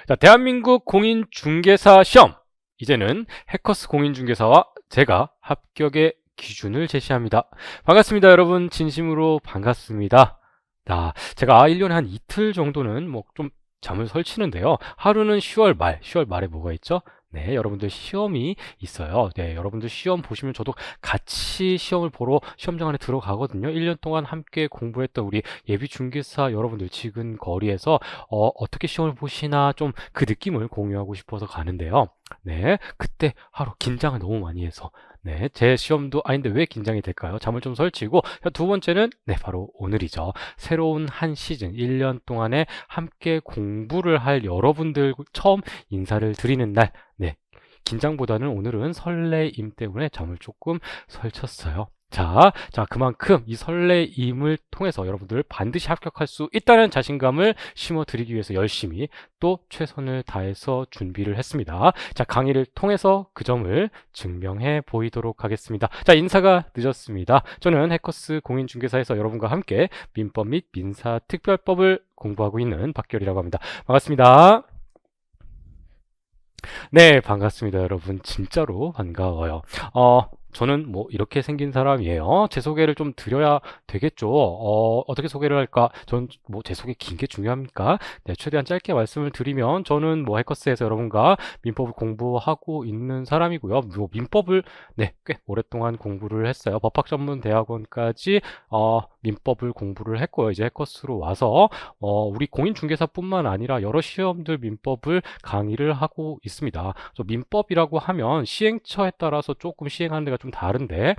자, 대한민국 공인중개사 시험. 이제는 해커스 공인중개사와 제가 합격의 기준을 제시합니다. 반갑습니다, 여러분. 진심으로 반갑습니다. 제가 1년에 한 이틀 정도는 좀 잠을 설치는데요. 하루는 10월 말에 뭐가 있죠? 네, 여러분들 시험이 있어요. 네, 여러분들 시험 보시면 저도 같이 시험을 보러 시험장 안에 들어가거든요. 1년 동안 함께 공부했던 우리 예비 중개사 여러분들 지금 거리에서 어떻게 시험을 보시나 좀 그 느낌을 공유하고 싶어서 가는데요. 네, 그때 하루 긴장을 너무 많이 해서 네, 제 시험도 아닌데 왜 긴장이 될까요? 잠을 좀 설치고 두 번째는 네, 바로 오늘이죠. 새로운 한 시즌 1년 동안에 함께 공부를 할 여러분들 처음 인사를 드리는 날. 네, 긴장보다는 오늘은 설레임 때문에 잠을 조금 설쳤어요. 그만큼 이 설레임을 통해서 여러분들 반드시 합격할 수 있다는 자신감을 심어드리기 위해서 열심히 또 최선을 다해서 준비를 했습니다. 자, 강의를 통해서 그 점을 증명해 보이도록 하겠습니다. 자, 인사가 늦었습니다. 저는 해커스 공인중개사에서 여러분과 함께 민법 및 민사특별법을 공부하고 있는 박결이라고 합니다. 반갑습니다. 네, 반갑습니다, 여러분. 진짜로 반가워요. 저는 이렇게 생긴 사람이에요. 제 소개를 좀 드려야 되겠죠. 어떻게 소개를 할까? 전 제 소개 긴 게 중요합니까? 네, 최대한 짧게 말씀을 드리면 저는 해커스에서 여러분과 민법을 공부하고 있는 사람이고요. 민법을 네, 꽤 오랫동안 공부를 했어요. 법학전문대학원까지 민법을 공부를 했고요. 이제 해커스로 와서 우리 공인중개사뿐만 아니라 여러 시험들 민법을 강의를 하고 있습니다. 민법이라고 하면 시행처에 따라서 조금 시행하는 데가 좀 다른데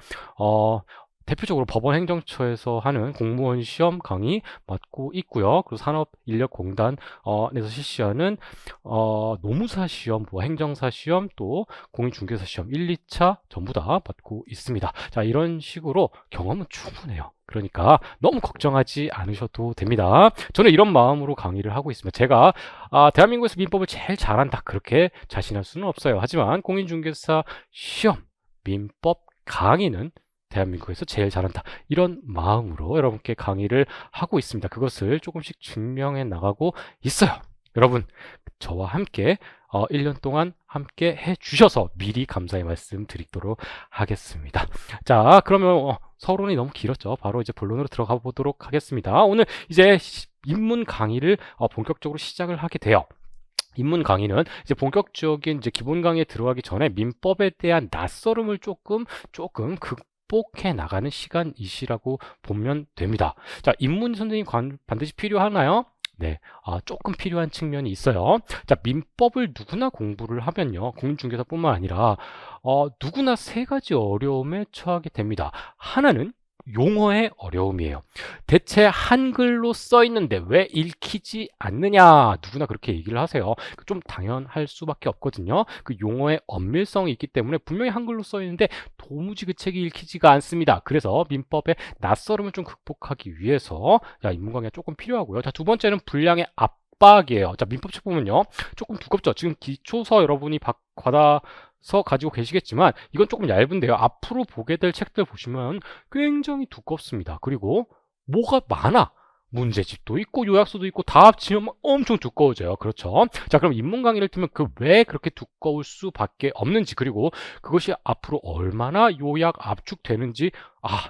대표적으로 법원행정처에서 하는 공무원 시험 강의 맡고 있고요. 그리고 산업인력공단에서 실시하는 노무사 시험, 행정사 시험, 또 공인중개사 시험 1, 2차 전부 다 맡고 있습니다. 자, 이런 식으로 경험은 충분해요. 그러니까 너무 걱정하지 않으셔도 됩니다. 저는 이런 마음으로 강의를 하고 있습니다. 제가 대한민국에서 민법을 제일 잘한다 그렇게 자신할 수는 없어요. 하지만 공인중개사 시험, 민법 강의는 대한민국에서 제일 잘한다. 이런 마음으로 여러분께 강의를 하고 있습니다. 그것을 조금씩 증명해 나가고 있어요. 여러분, 저와 함께 1년 동안 함께 해주셔서 미리 감사의 말씀 드리도록 하겠습니다. 자, 그러면 서론이 너무 길었죠. 바로 이제 본론으로 들어가 보도록 하겠습니다. 오늘 이제 입문 강의를 본격적으로 시작을 하게 돼요. 입문 강의는 이제 본격적인 이제 기본 강의에 들어가기 전에 민법에 대한 낯설음을 조금 극복해 나가는 시간이시라고 보면 됩니다. 자, 입문 선생님 반드시 필요하나요? 네, 조금 필요한 측면이 있어요. 자, 민법을 누구나 공부를 하면요, 공인중개사뿐만 아니라 누구나 세 가지 어려움에 처하게 됩니다. 하나는 용어의 어려움이에요. 대체 한글로 써 있는데 왜 읽히지 않느냐? 누구나 그렇게 얘기를 하세요. 좀 당연할 수밖에 없거든요. 그 용어의 엄밀성이 있기 때문에 분명히 한글로 써 있는데 도무지 그 책이 읽히지가 않습니다. 그래서 민법의 낯설음을 좀 극복하기 위해서 입문 강의가 조금 필요하고요. 자, 두 번째는 분량의 압박이에요. 자, 민법책 보면요, 조금 두껍죠. 지금 기초서 여러분이 받아서 가지고 계시겠지만 이건 조금 얇은데요. 앞으로 보게 될 책들 보시면 굉장히 두껍습니다. 그리고 뭐가 많아. 문제집도 있고 요약서도 있고 다 합치면 엄청 두꺼워져요. 그렇죠? 자, 그럼 입문 강의를 틀면 왜 그렇게 두꺼울 수밖에 없는지, 그리고 그것이 앞으로 얼마나 요약 압축되는지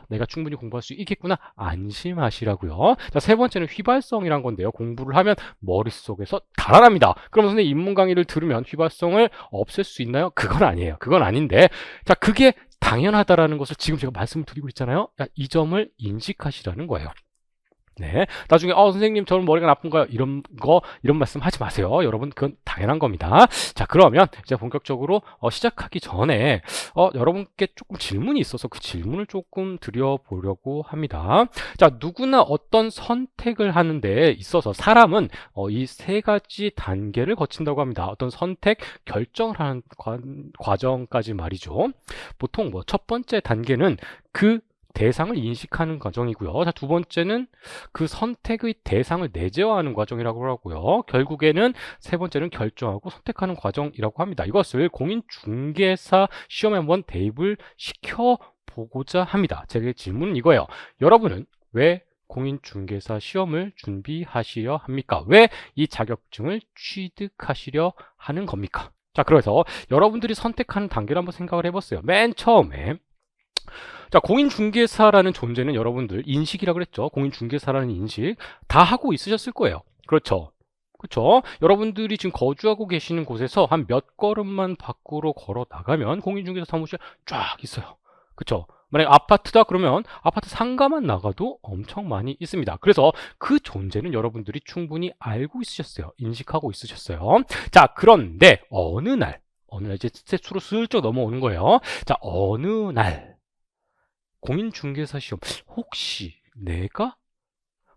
내가 충분히 공부할 수 있겠구나 안심하시라고요. 자, 세 번째는 휘발성이란 건데요. 공부를 하면 머릿속에서 달아납니다. 그럼 선생님, 입문 강의를 들으면 휘발성을 없앨 수 있나요? 그건 아니에요. 그건 아닌데, 자, 그게 당연하다라는 것을 지금 제가 말씀을 드리고 있잖아요. 이 점을 인식하시라는 거예요. 네, 나중에 선생님 저는 머리가 나쁜가요? 이런 말씀 하지 마세요. 여러분, 그건 당연한 겁니다. 자, 그러면 이제 본격적으로 시작하기 전에 여러분께 조금 질문이 있어서 그 질문을 조금 드려보려고 합니다. 자, 누구나 어떤 선택을 하는 데 있어서 사람은 이 세 가지 단계를 거친다고 합니다. 어떤 선택, 결정을 하는 과정까지 말이죠. 보통 첫 번째 단계는 그 대상을 인식하는 과정이고요. 자, 두 번째는 그 선택의 대상을 내재화하는 과정이라고 하고요. 결국에는 세 번째는 결정하고 선택하는 과정이라고 합니다. 이것을 공인중개사 시험에 한번 대입을 시켜보고자 합니다. 제 질문은 이거예요. 여러분은 왜 공인중개사 시험을 준비하시려 합니까? 왜 이 자격증을 취득하시려 하는 겁니까? 자, 그래서 여러분들이 선택하는 단계를 한번 생각을 해봤어요. 맨 처음에 자, 공인중개사라는 존재는 여러분들 인식이라고 그랬죠. 공인중개사라는 인식 다 하고 있으셨을 거예요. 그렇죠. 그렇죠. 여러분들이 지금 거주하고 계시는 곳에서 한 몇 걸음만 밖으로 걸어 나가면 공인중개사 사무실 쫙 있어요. 그렇죠. 만약에 아파트다 그러면 아파트 상가만 나가도 엄청 많이 있습니다. 그래서 그 존재는 여러분들이 충분히 알고 있으셨어요. 인식하고 있으셨어요. 자, 그런데 어느 날 이제 스텝으로 슬쩍 넘어오는 거예요. 자, 어느 날 공인중개사 시험 혹시 내가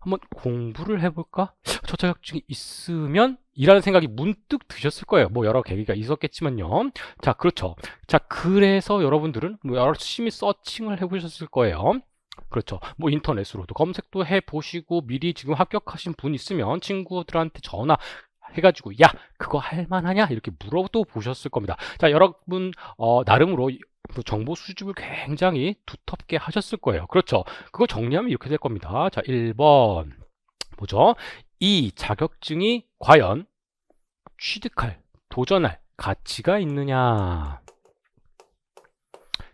한번 공부를 해볼까? 저 자격증이 있으면 이라는 생각이 문득 드셨을 거예요. 뭐 여러 계기가 있었겠지만요. 자, 그렇죠. 자, 그래서 여러분들은 뭐 열심히 서칭을 해보셨을 거예요. 그렇죠. 뭐 인터넷으로도 검색도 해보시고 미리 지금 합격하신 분 있으면 친구들한테 전화 해가지고 야 그거 할만하냐 이렇게 물어도 보셨을 겁니다. 자, 여러분 나름으로 정보 수집을 굉장히 두텁게 하셨을 거예요. 그렇죠. 그거 정리하면 이렇게 될 겁니다. 자, 1번 뭐죠? 이 자격증이 과연 취득할, 도전할 가치가 있느냐?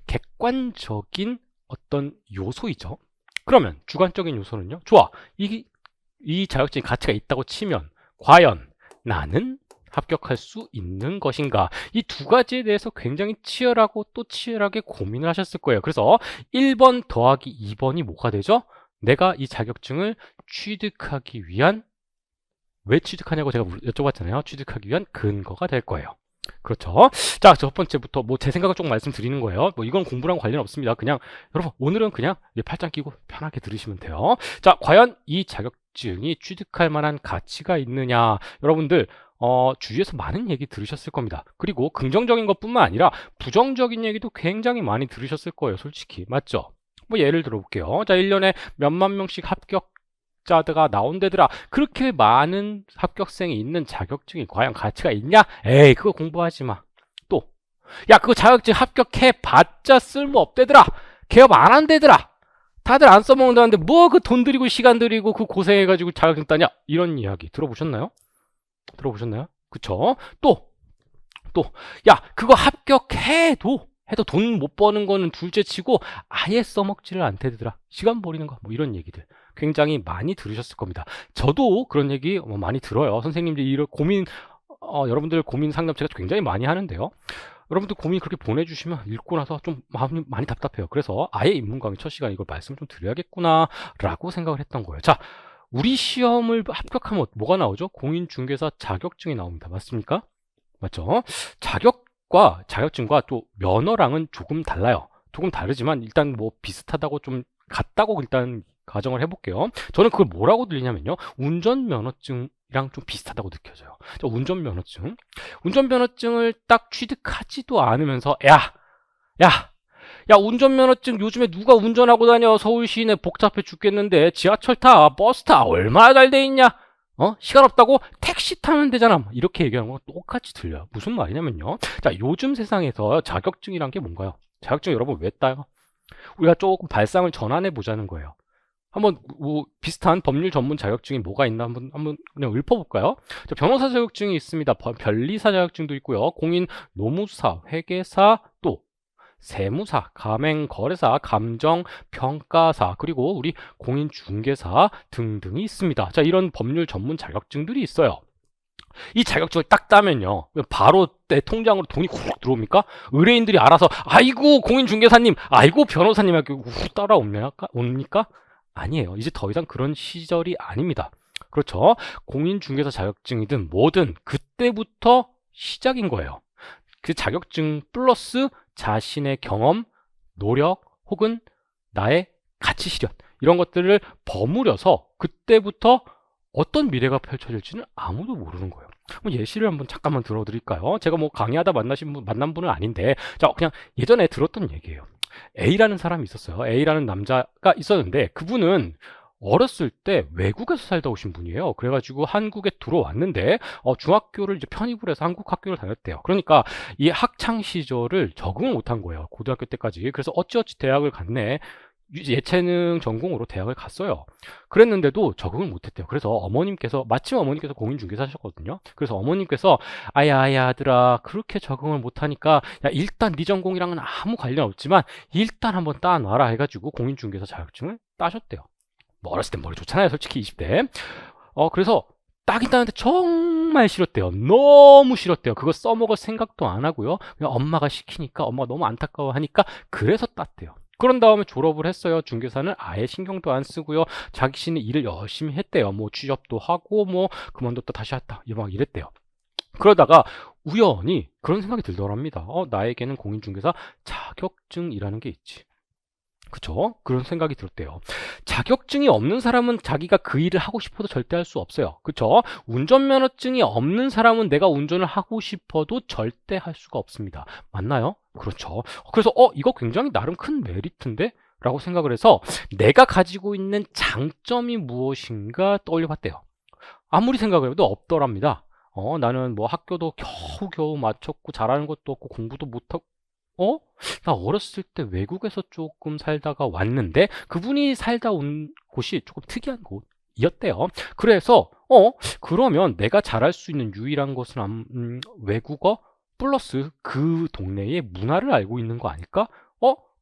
객관적인 어떤 요소이죠. 그러면 주관적인 요소는요? 좋아. 이 자격증이 가치가 있다고 치면 과연 나는 합격할 수 있는 것인가? 이 두 가지에 대해서 굉장히 치열하고 또 치열하게 고민을 하셨을 거예요. 그래서 1번 더하기 2번이 뭐가 되죠? 내가 이 자격증을 취득하기 위한 왜 취득하냐고 제가 여쭤봤잖아요. 취득하기 위한 근거가 될 거예요. 그렇죠. 자, 첫 번째부터 뭐 제 생각을 좀 말씀드리는 거예요. 뭐 이건 공부랑 관련 없습니다. 그냥 여러분 오늘은 그냥 팔짱 끼고 편하게 들으시면 돼요. 자, 과연 이 자격증이 취득할 만한 가치가 있느냐? 여러분들 주위에서 많은 얘기 들으셨을 겁니다. 그리고 긍정적인 것뿐만 아니라 부정적인 얘기도 굉장히 많이 들으셨을 거예요. 솔직히 맞죠? 뭐 예를 들어 볼게요. 자, 1년에 몇만 명씩 합격자가 나온대더라. 그렇게 많은 합격생이 있는 자격증이 과연 가치가 있냐? 에이, 그거 공부하지 마. 또, 야, 그거 자격증 합격해봤자 쓸모없대더라. 개업 안 한대더라. 다들 안 써먹는다는데 뭐 그 돈 들이고 시간 들이고 그 고생해가지고 자격증 따냐? 이런 이야기 들어보셨나요? 그쵸? 또, 야, 그거 합격해도 돈 못 버는 거는 둘째 치고 아예 써먹지를 않대더라. 시간 버리는 거, 뭐 이런 얘기들 굉장히 많이 들으셨을 겁니다. 저도 그런 얘기 많이 들어요. 선생님들이 이런 고민, 여러분들 고민 상담 제가 굉장히 많이 하는데요. 여러분들 고민 그렇게 보내주시면 읽고 나서 좀 마음이 많이 답답해요. 그래서 아예 입문 강의 첫 시간 이걸 말씀을 좀 드려야겠구나 라고 생각을 했던 거예요. 자, 우리 시험을 합격하면 뭐가 나오죠? 공인중개사 자격증이 나옵니다. 맞습니까? 맞죠? 자격증과 또 면허랑은 조금 달라요. 조금 다르지만 일단 뭐 비슷하다고 좀 같다고 일단 가정을 해볼게요. 저는 그걸 뭐라고 들리냐면요. 운전면허증이랑 좀 비슷하다고 느껴져요. 운전면허증을 딱 취득하지도 않으면서 야, 운전면허증 요즘에 누가 운전하고 다녀? 서울 시내 복잡해 죽겠는데 지하철 타, 버스 타, 얼마나 잘 돼 있냐? 시간 없다고 택시 타면 되잖아. 이렇게 얘기하는 건 똑같이 들려요. 무슨 말이냐면요. 자, 요즘 세상에서 자격증이란 게 뭔가요? 자격증 여러분 왜 따요? 우리가 조금 발상을 전환해 보자는 거예요. 한번 뭐 비슷한 법률 전문 자격증이 뭐가 있나 한번 그냥 읊어볼까요? 자, 변호사 자격증이 있습니다. 변리사 자격증도 있고요. 공인 노무사, 회계사, 또 세무사, 가맹거래사, 감정평가사, 그리고 우리 공인중개사 등등이 있습니다. 자, 이런 법률 전문 자격증들이 있어요. 이 자격증을 딱 따면요, 바로 내 통장으로 돈이 훅 들어옵니까? 의뢰인들이 알아서 아이고 공인중개사님, 아이고 변호사님 하고 훅 따라옵니까? 아니에요. 이제 더 이상 그런 시절이 아닙니다. 그렇죠? 공인중개사 자격증이든 뭐든 그때부터 시작인 거예요. 그 자격증 플러스 자신의 경험, 노력 혹은 나의 가치 실현 이런 것들을 버무려서 그때부터 어떤 미래가 펼쳐질지는 아무도 모르는 거예요. 예시를 한번 잠깐만 들어드릴까요? 제가 뭐 강의하다 만난 분은 아닌데, 자, 그냥 예전에 들었던 얘기예요. A라는 사람이 있었어요. A라는 남자가 있었는데 그분은 어렸을 때 외국에서 살다 오신 분이에요. 그래가지고 한국에 들어왔는데 중학교를 이제 편입을 해서 한국 학교를 다녔대요. 그러니까 이 학창 시절을 적응을 못한 거예요. 고등학교 때까지. 그래서 어찌어찌 대학을 갔네. 예체능 전공으로 대학을 갔어요. 그랬는데도 적응을 못했대요. 그래서 마침 어머님께서 공인중개사 하셨거든요. 그래서 어머님께서 아야 아들아 그렇게 적응을 못하니까 야 일단 네 전공이랑은 아무 관련 없지만 일단 한번 따놔라 해가지고 공인중개사 자격증을 따셨대요. 뭐 어렸을 땐 머리 좋잖아요. 솔직히 20대. 그래서 따긴 따는데 정말 싫었대요. 너무 싫었대요. 그거 써먹을 생각도 안 하고요. 그냥 엄마가 시키니까 엄마가 너무 안타까워하니까 그래서 땄대요. 그런 다음에 졸업을 했어요. 중개사는 아예 신경도 안 쓰고요. 자신의 일을 열심히 했대요. 뭐 취업도 하고 뭐 그만뒀다 다시 했다 막 이랬대요. 그러다가 우연히 그런 생각이 들더랍니다. 나에게는 공인중개사 자격증이라는 게 있지. 그쵸? 그런 생각이 들었대요. 자격증이 없는 사람은 자기가 그 일을 하고 싶어도 절대 할 수 없어요. 그쵸? 운전면허증이 없는 사람은 내가 운전을 하고 싶어도 절대 할 수가 없습니다. 맞나요? 그렇죠. 그래서 이거 굉장히 나름 큰 메리트인데? 라고 생각을 해서 내가 가지고 있는 장점이 무엇인가 떠올려 봤대요. 아무리 생각을 해도 없더랍니다. 나는 뭐 학교도 겨우겨우 마쳤고 잘하는 것도 없고 공부도 못하고 나 어렸을 때 외국에서 조금 살다가 왔는데 그분이 살다 온 곳이 조금 특이한 곳이었대요. 그래서 그러면 내가 잘할 수 있는 유일한 것은 외국어 플러스 그 동네의 문화를 알고 있는 거 아닐까?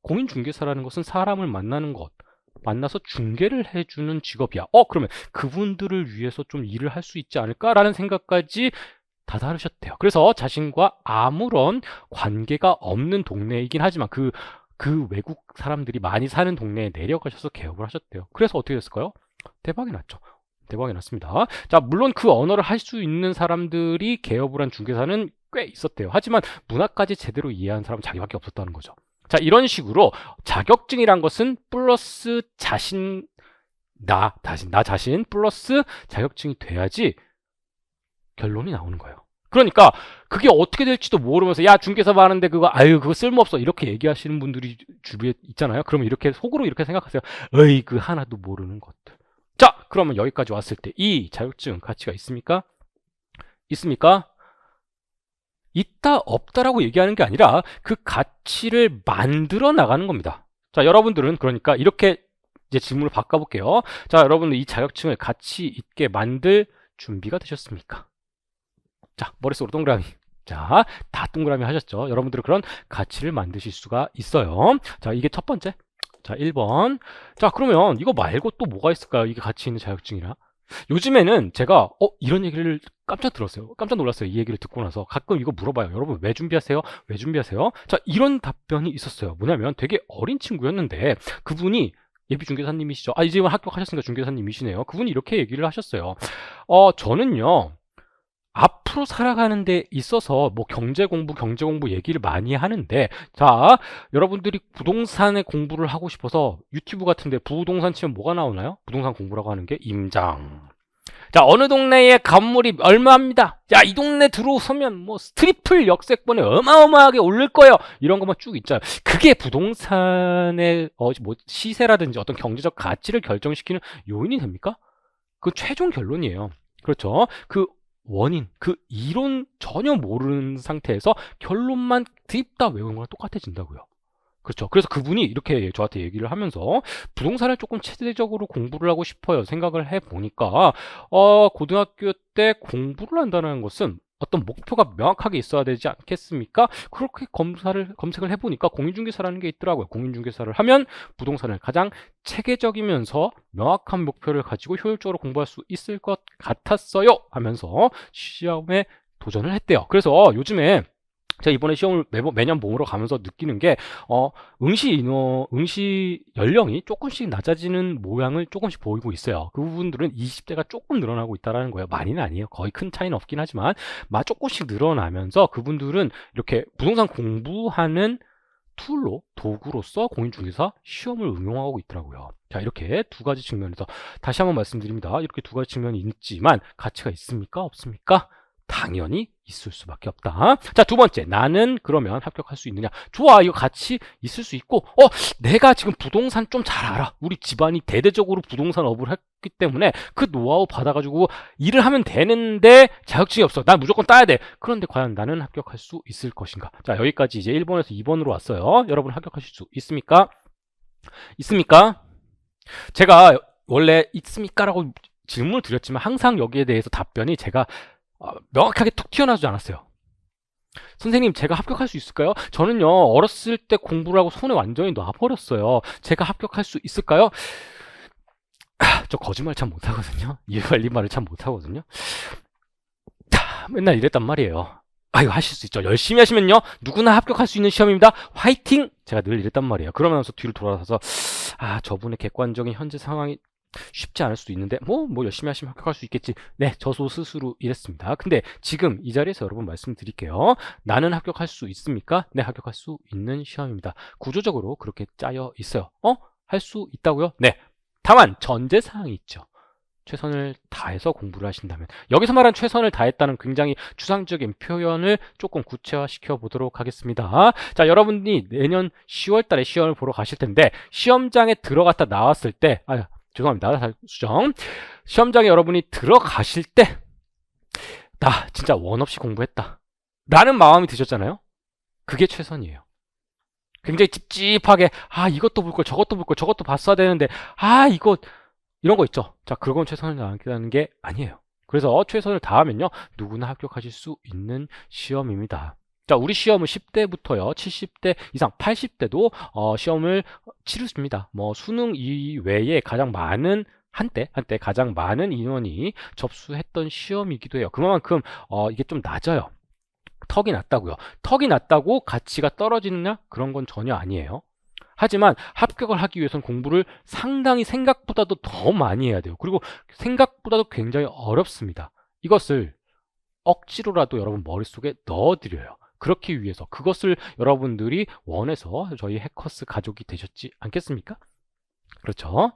공인중개사라는 것은 사람을 만나는 것. 만나서 중개를 해주는 직업이야. 그러면 그분들을 위해서 좀 일을 할 수 있지 않을까라는 생각까지 다다르셨대요. 그래서 자신과 아무런 관계가 없는 동네이긴 하지만 그 외국 사람들이 많이 사는 동네에 내려가셔서 개업을 하셨대요. 그래서 어떻게 됐을까요? 대박이 났죠. 대박이 났습니다. 자, 물론 그 언어를 할 수 있는 사람들이 개업을 한 중개사는 꽤 있었대요. 하지만 문화까지 제대로 이해한 사람은 자기밖에 없었다는 거죠. 자, 이런 식으로 자격증이란 것은 플러스 나 자신 플러스 자격증이 돼야지 결론이 나오는 거예요. 그러니까 그게 어떻게 될지도 모르면서 야 중개사 많은데 그거 쓸모없어 이렇게 얘기하시는 분들이 주위에 있잖아요. 그러면 이렇게 속으로 이렇게 생각하세요. 어이 그 하나도 모르는 것들. 자 그러면 여기까지 왔을 때 이 자격증 가치가 있습니까? 있습니까? 있다 없다라고 얘기하는 게 아니라 그 가치를 만들어 나가는 겁니다. 자 여러분들은 그러니까 이렇게 이제 질문을 바꿔볼게요. 자 여러분들 이 자격증을 가치 있게 만들 준비가 되셨습니까? 자, 머릿속으로 동그라미. 자, 다 동그라미 하셨죠? 여러분들은 그런 가치를 만드실 수가 있어요. 자, 이게 첫 번째. 자, 1번. 자, 그러면 이거 말고 또 뭐가 있을까요? 이게 가치 있는 자격증이라. 요즘에는 제가 이런 얘기를 깜짝 들었어요. 깜짝 놀랐어요. 이 얘기를 듣고 나서 가끔 이거 물어봐요. 여러분 왜 준비하세요? 왜 준비하세요? 자, 이런 답변이 있었어요. 뭐냐면 되게 어린 친구였는데 그분이 예비 중개사님이시죠. 이제 합격하셨으니까 중개사님이시네요. 그분이 이렇게 얘기를 하셨어요. 저는요. 앞으로 살아가는 데 있어서 뭐 경제 공부 얘기를 많이 하는데 자 여러분들이 부동산의 공부를 하고 싶어서 유튜브 같은데 부동산 치면 뭐가 나오나요? 부동산 공부라고 하는 게 임장. 자 어느 동네에 건물이 얼마입니다. 야 이 동네 들어서면 뭐 트리플 역세권에 어마어마하게 오를 거예요. 이런 것만 쭉 있잖아요. 그게 부동산의 뭐 시세라든지 어떤 경제적 가치를 결정시키는 요인이 됩니까? 그 최종 결론이에요. 그렇죠. 그 원인, 그 이론 전혀 모르는 상태에서 결론만 드립다 외우는 거랑 똑같아진다고요. 그렇죠. 그래서 그분이 이렇게 저한테 얘기를 하면서 부동산을 조금 체계적으로 공부를 하고 싶어요. 생각을 해보니까 고등학교 때 공부를 한다는 것은 어떤 목표가 명확하게 있어야 되지 않겠습니까? 그렇게 검색을 해보니까 공인중개사라는 게 있더라고요. 공인중개사를 하면 부동산을 가장 체계적이면서 명확한 목표를 가지고 효율적으로 공부할 수 있을 것 같았어요. 하면서 시험에 도전을 했대요. 그래서 요즘에 제가 이번에 시험을 매년 보러 가면서 느끼는 게 응시 연령이 조금씩 낮아지는 모양을 조금씩 보이고 있어요. 그 부분들은 20대가 조금 늘어나고 있다는 거예요. 많이는 아니에요. 거의 큰 차이는 없긴 하지만 조금씩 늘어나면서 그분들은 이렇게 부동산 공부하는 도구로서 공인중개사 시험을 응용하고 있더라고요. 자 이렇게 두 가지 측면에서 다시 한번 말씀드립니다. 이렇게 두 가지 측면이 있지만 가치가 있습니까? 없습니까? 당연히 있을 수밖에 없다. 자, 두 번째. 나는 그러면 합격할 수 있느냐? 좋아. 이거 같이 있을 수 있고, 내가 지금 부동산 좀 잘 알아. 우리 집안이 대대적으로 부동산 업을 했기 때문에 그 노하우 받아가지고 일을 하면 되는데 자격증이 없어. 난 무조건 따야 돼. 그런데 과연 나는 합격할 수 있을 것인가? 자, 여기까지 이제 1번에서 2번으로 왔어요. 여러분 합격하실 수 있습니까? 있습니까? 제가 원래 있습니까? 라고 질문을 드렸지만 항상 여기에 대해서 답변이 제가 명확하게 툭 튀어나오지 않았어요. 선생님, 제가 합격할 수 있을까요? 저는요, 어렸을 때 공부를 하고 손에 완전히 놔버렸어요. 제가 합격할 수 있을까요? 저 거짓말 참 못하거든요. 이해관리말을 참 못하거든요. 맨날 이랬단 말이에요. 아유, 하실 수 있죠. 열심히 하시면요, 누구나 합격할 수 있는 시험입니다. 화이팅! 제가 늘 이랬단 말이에요. 그러면서 뒤로 돌아서서, 저분의 객관적인 현재 상황이 쉽지 않을 수도 있는데, 뭐 열심히 하시면 합격할 수 있겠지. 네, 저도 스스로 이랬습니다. 근데 지금 이 자리에서 여러분 말씀드릴게요. 나는 합격할 수 있습니까? 네, 합격할 수 있는 시험입니다. 구조적으로 그렇게 짜여 있어요. 할 수 있다고요? 네. 다만, 전제사항이 있죠. 최선을 다해서 공부를 하신다면. 여기서 말한 최선을 다했다는 굉장히 추상적인 표현을 조금 구체화시켜 보도록 하겠습니다. 자, 여러분이 내년 10월 달에 시험을 보러 가실 텐데, 시험장에 들어갔다 나왔을 때, 죄송합니다. 수정. 시험장에 여러분이 들어가실 때, 나 진짜 원 없이 공부했다 라는 마음이 드셨잖아요. 그게 최선이에요. 굉장히 찝찝하게, 이것도 볼 걸, 저것도 볼 걸, 저것도 봤어야 되는데, 이거 이런 거 있죠. 자, 그건 최선을 다하는 게 아니에요. 그래서 최선을 다하면요, 누구나 합격하실 수 있는 시험입니다. 자, 우리 시험은 10대부터요, 70대 이상, 80대도 시험을 치르십니다. 뭐 수능 이외에 가장 많은 한때 가장 많은 인원이 접수했던 시험이기도 해요. 그만큼 이게 좀 낮아요. 턱이 낮다고요. 턱이 낮다고 가치가 떨어지느냐? 그런 건 전혀 아니에요. 하지만 합격을 하기 위해서는 공부를 상당히 생각보다도 더 많이 해야 돼요. 그리고 생각보다도 굉장히 어렵습니다. 이것을 억지로라도 여러분 머릿속에 넣어드려요. 그렇기 위해서 그것을 여러분들이 원해서 저희 해커스 가족이 되셨지 않겠습니까? 그렇죠?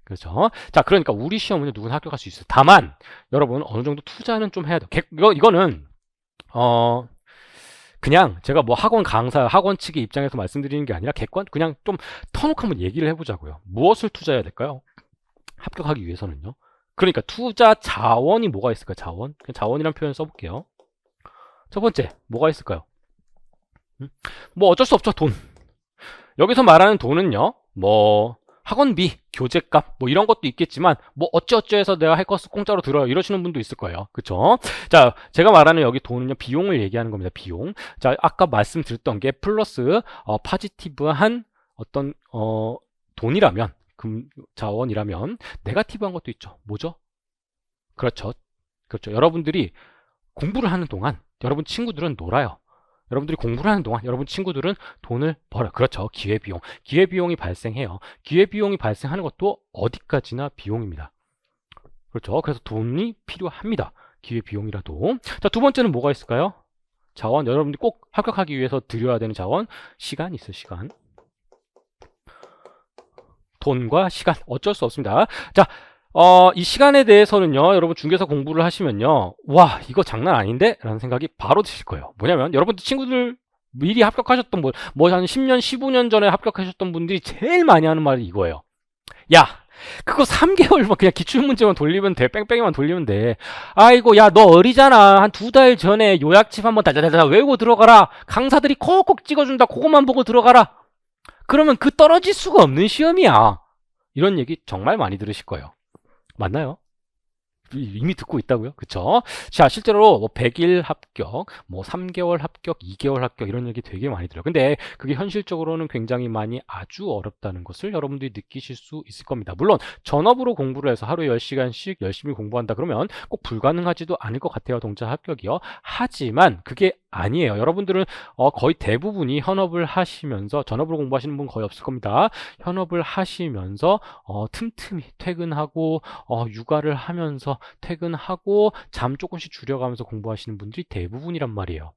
그렇죠. 자, 그러니까 우리 시험은 누구나 합격할 수 있어요. 다만 여러분 어느 정도 투자는 좀 해야 돼요. 이거는 그냥 제가 뭐 학원 강사, 학원 측의 입장에서 말씀드리는 게 아니라 그냥 좀 터놓고 한번 얘기를 해보자고요. 무엇을 투자해야 될까요? 합격하기 위해서는요. 그러니까 투자 자원이 뭐가 있을까요? 자원? 그냥 자원이라는 표현 써볼게요. 첫 번째, 뭐가 있을까요? 뭐 어쩔 수 없죠, 돈. 여기서 말하는 돈은요, 뭐 학원비, 교재값 뭐 이런 것도 있겠지만 뭐 어찌어찌해서 내가 할 것을 공짜로 들어요 이러시는 분도 있을 거예요. 그쵸? 자, 제가 말하는 여기 돈은요, 비용을 얘기하는 겁니다. 비용. 자, 아까 말씀드렸던 게 플러스 파지티브한 어떤 돈이라면, 자원이라면 네가티브한 것도 있죠. 뭐죠? 그렇죠. 그렇죠. 여러분들이 공부를 하는 동안 여러분 친구들은 놀아요. 여러분들이 공부를 하는 동안 여러분 친구들은 돈을 벌어요. 그렇죠. 기회비용. 기회비용이 발생해요. 기회비용이 발생하는 것도 어디까지나 비용입니다. 그렇죠. 그래서 돈이 필요합니다. 기회비용이라도. 자, 두 번째는 뭐가 있을까요? 자원. 여러분들이 꼭 합격하기 위해서 들여야 되는 자원. 시간 있어요. 시간. 돈과 시간. 어쩔 수 없습니다. 자, 이 시간에 대해서는요, 여러분 중개사 공부를 하시면요, 와, 이거 장난 아닌데? 라는 생각이 바로 드실 거예요. 뭐냐면, 여러분들 친구들 미리 합격하셨던 분, 한 10년, 15년 전에 합격하셨던 분들이 제일 많이 하는 말이 이거예요. 야, 그거 3개월만 그냥 기출문제만 돌리면 돼. 뺑뺑이만 돌리면 돼. 아이고, 야, 너 어리잖아. 한 2달 전에 요약집 한번 다다다다 외우고 들어가라. 강사들이 콕콕 찍어준다. 그것만 보고 들어가라. 그러면 그 떨어질 수가 없는 시험이야. 이런 얘기 정말 많이 들으실 거예요. 맞나요? 이미 듣고 있다고요? 그쵸? 자, 실제로 뭐 100일 합격, 뭐 3개월 합격, 2개월 합격 이런 얘기 되게 많이 들어요. 근데 그게 현실적으로는 굉장히 많이 아주 어렵다는 것을 여러분들이 느끼실 수 있을 겁니다. 물론 전업으로 공부를 해서 하루에 10시간씩 열심히 공부한다 그러면 꼭 불가능하지도 않을 것 같아요. 동자 합격이요. 하지만 그게 아니에요. 여러분들은 거의 대부분이 현업을 하시면서, 전업으로 공부하시는 분 거의 없을 겁니다. 현업을 하시면서 틈틈이 퇴근하고 육아를 하면서 퇴근하고 잠 조금씩 줄여가면서 공부하시는 분들이 대부분이란 말이에요.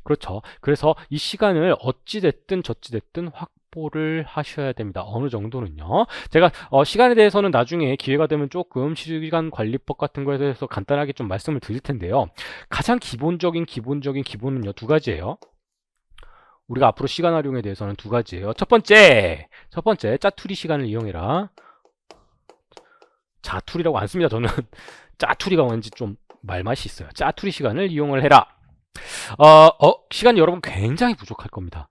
그렇죠. 그래서 이 시간을 어찌됐든 저찌됐든 확보를 하셔야 됩니다. 어느 정도는요. 제가 시간에 대해서는 나중에 기회가 되면 조금 시간 관리법 같은 거에 대해서 간단하게 좀 말씀을 드릴 텐데요. 가장 기본적인 기본은요, 두 가지예요. 우리가 앞으로 시간 활용에 대해서는 두 가지예요. 첫 번째, 짜투리 시간을 이용해라. 자투리라고 안 씁니다. 저는 짜투리가 왠지 좀 말맛이 있어요. 짜투리 시간을 이용을 해라. 시간이 여러분 굉장히 부족할 겁니다.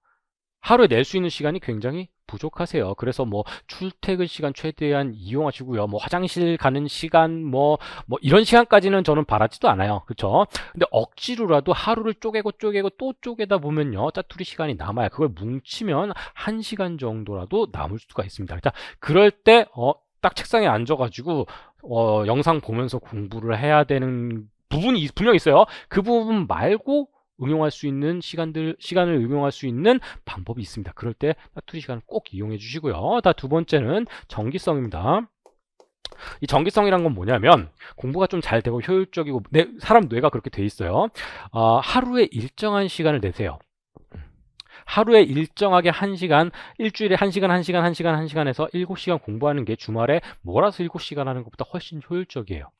하루에 낼 수 있는 시간이 굉장히 부족하세요. 그래서 뭐 출퇴근 시간 최대한 이용하시고요. 뭐 화장실 가는 시간 뭐 이런 시간까지는 저는 바라지도 않아요. 그렇죠? 근데 억지로라도 하루를 쪼개고 또 쪼개다 보면요. 짜투리 시간이 남아요. 그걸 뭉치면 1시간 정도라도 남을 수가 있습니다. 자, 그럴 때 딱 책상에 앉아가지고 영상 보면서 공부를 해야 되는 부분이 분명히 있어요. 그 부분 말고 응용할 수 있는 시간을 응용할 수 있는 방법이 있습니다. 그럴 때 짜투리 시간을 꼭 이용해 주시고요. 두 번째는 정기성입니다. 이 정기성이란 건 뭐냐면 공부가 좀 잘 되고 효율적이고 사람 뇌가 그렇게 돼 있어요. 하루에 일정한 시간을 내세요. 하루에 일정하게 1시간, 일주일에 1시간에서 7시간 공부하는 게 주말에 몰아서 7시간 하는 것보다 훨씬 효율적이에요.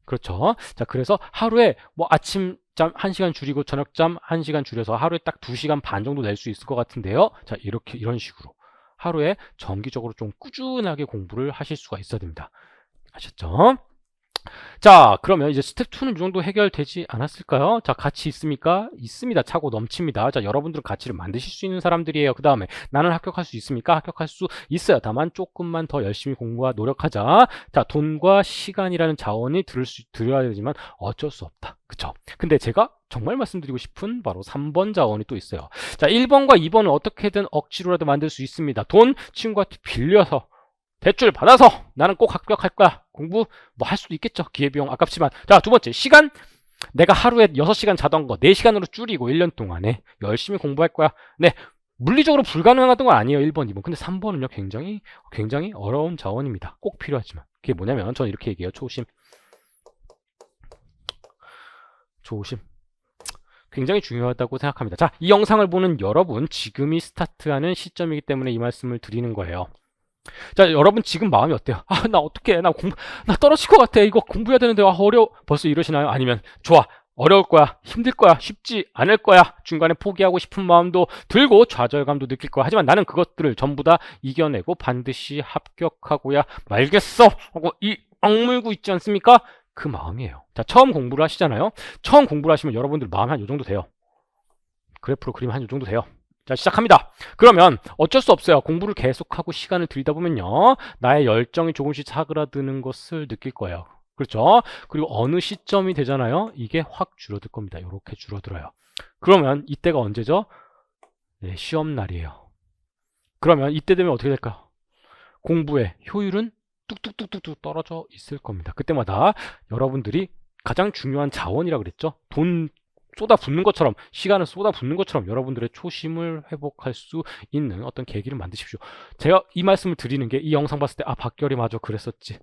그렇죠. 자, 그래서 하루에 뭐 아침잠 1시간 줄이고 저녁잠 1시간 줄여서 하루에 딱 2시간 반 정도 낼 수 있을 것 같은데요. 자, 이런 식으로 하루에 정기적으로 좀 꾸준하게 공부를 하실 수가 있어야 됩니다. 아셨죠? 자, 그러면 이제 스텝 2는 이 정도 해결되지 않았을까요? 자, 가치 있습니까? 있습니다. 차고 넘칩니다. 자, 여러분들은 가치를 만드실 수 있는 사람들이에요. 그 다음에 나는 합격할 수 있습니까? 합격할 수 있어요. 다만 조금만 더 열심히 공부와 노력하자. 자, 돈과 시간이라는 자원이 들여야 되지만 어쩔 수 없다. 그쵸? 근데 제가 정말 말씀드리고 싶은 바로 3번 자원이 또 있어요. 자, 1번과 2번은 어떻게든 억지로라도 만들 수 있습니다. 돈, 친구한테 빌려서 대출 받아서 나는 꼭 합격할 거야. 공부 뭐 할 수도 있겠죠. 기회비용 아깝지만. 자, 두 번째, 시간. 내가 하루에 6시간 자던 거 4시간으로 줄이고 1년 동안에 열심히 공부할 거야. 네, 물리적으로 불가능하던 건 아니에요. 1번, 2번. 근데 3번은요, 굉장히 어려운 자원입니다. 꼭 필요하지만. 그게 뭐냐면 저는 이렇게 얘기해요. 초심. 굉장히 중요하다고 생각합니다. 자, 이 영상을 보는 여러분, 지금이 스타트하는 시점이기 때문에 이 말씀을 드리는 거예요. 자, 여러분 지금 마음이 어때요? 나 어떡해. 나 떨어질 것 같아. 이거 공부해야 되는데, 어려워. 벌써 이러시나요? 아니면, 좋아. 어려울 거야. 힘들 거야. 쉽지 않을 거야. 중간에 포기하고 싶은 마음도 들고 좌절감도 느낄 거야. 하지만 나는 그것들을 전부 다 이겨내고 반드시 합격하고야 말겠어. 하고 이 악물고 있지 않습니까? 그 마음이에요. 자, 처음 공부를 하시잖아요. 처음 공부를 하시면 여러분들 마음이 한 요 정도 돼요. 그래프로 그리면 한 요 정도 돼요. 자, 시작합니다. 그러면 어쩔 수 없어요. 공부를 계속하고 시간을 들이다 보면요. 나의 열정이 조금씩 사그라드는 것을 느낄 거예요. 그렇죠? 그리고 어느 시점이 되잖아요. 이게 확 줄어들 겁니다. 이렇게 줄어들어요. 그러면 이때가 언제죠? 네, 시험 날이에요. 그러면 이때 되면 어떻게 될까요? 공부의 효율은 뚝뚝뚝뚝 떨어져 있을 겁니다. 그때마다 여러분들이 가장 중요한 자원이라 그랬죠? 돈 쏟아붓는 것처럼, 시간을 쏟아붓는 것처럼 여러분들의 초심을 회복할 수 있는 어떤 계기를 만드십시오. 제가 이 말씀을 드리는 게 이 영상 봤을 때 박결이 마저 그랬었지.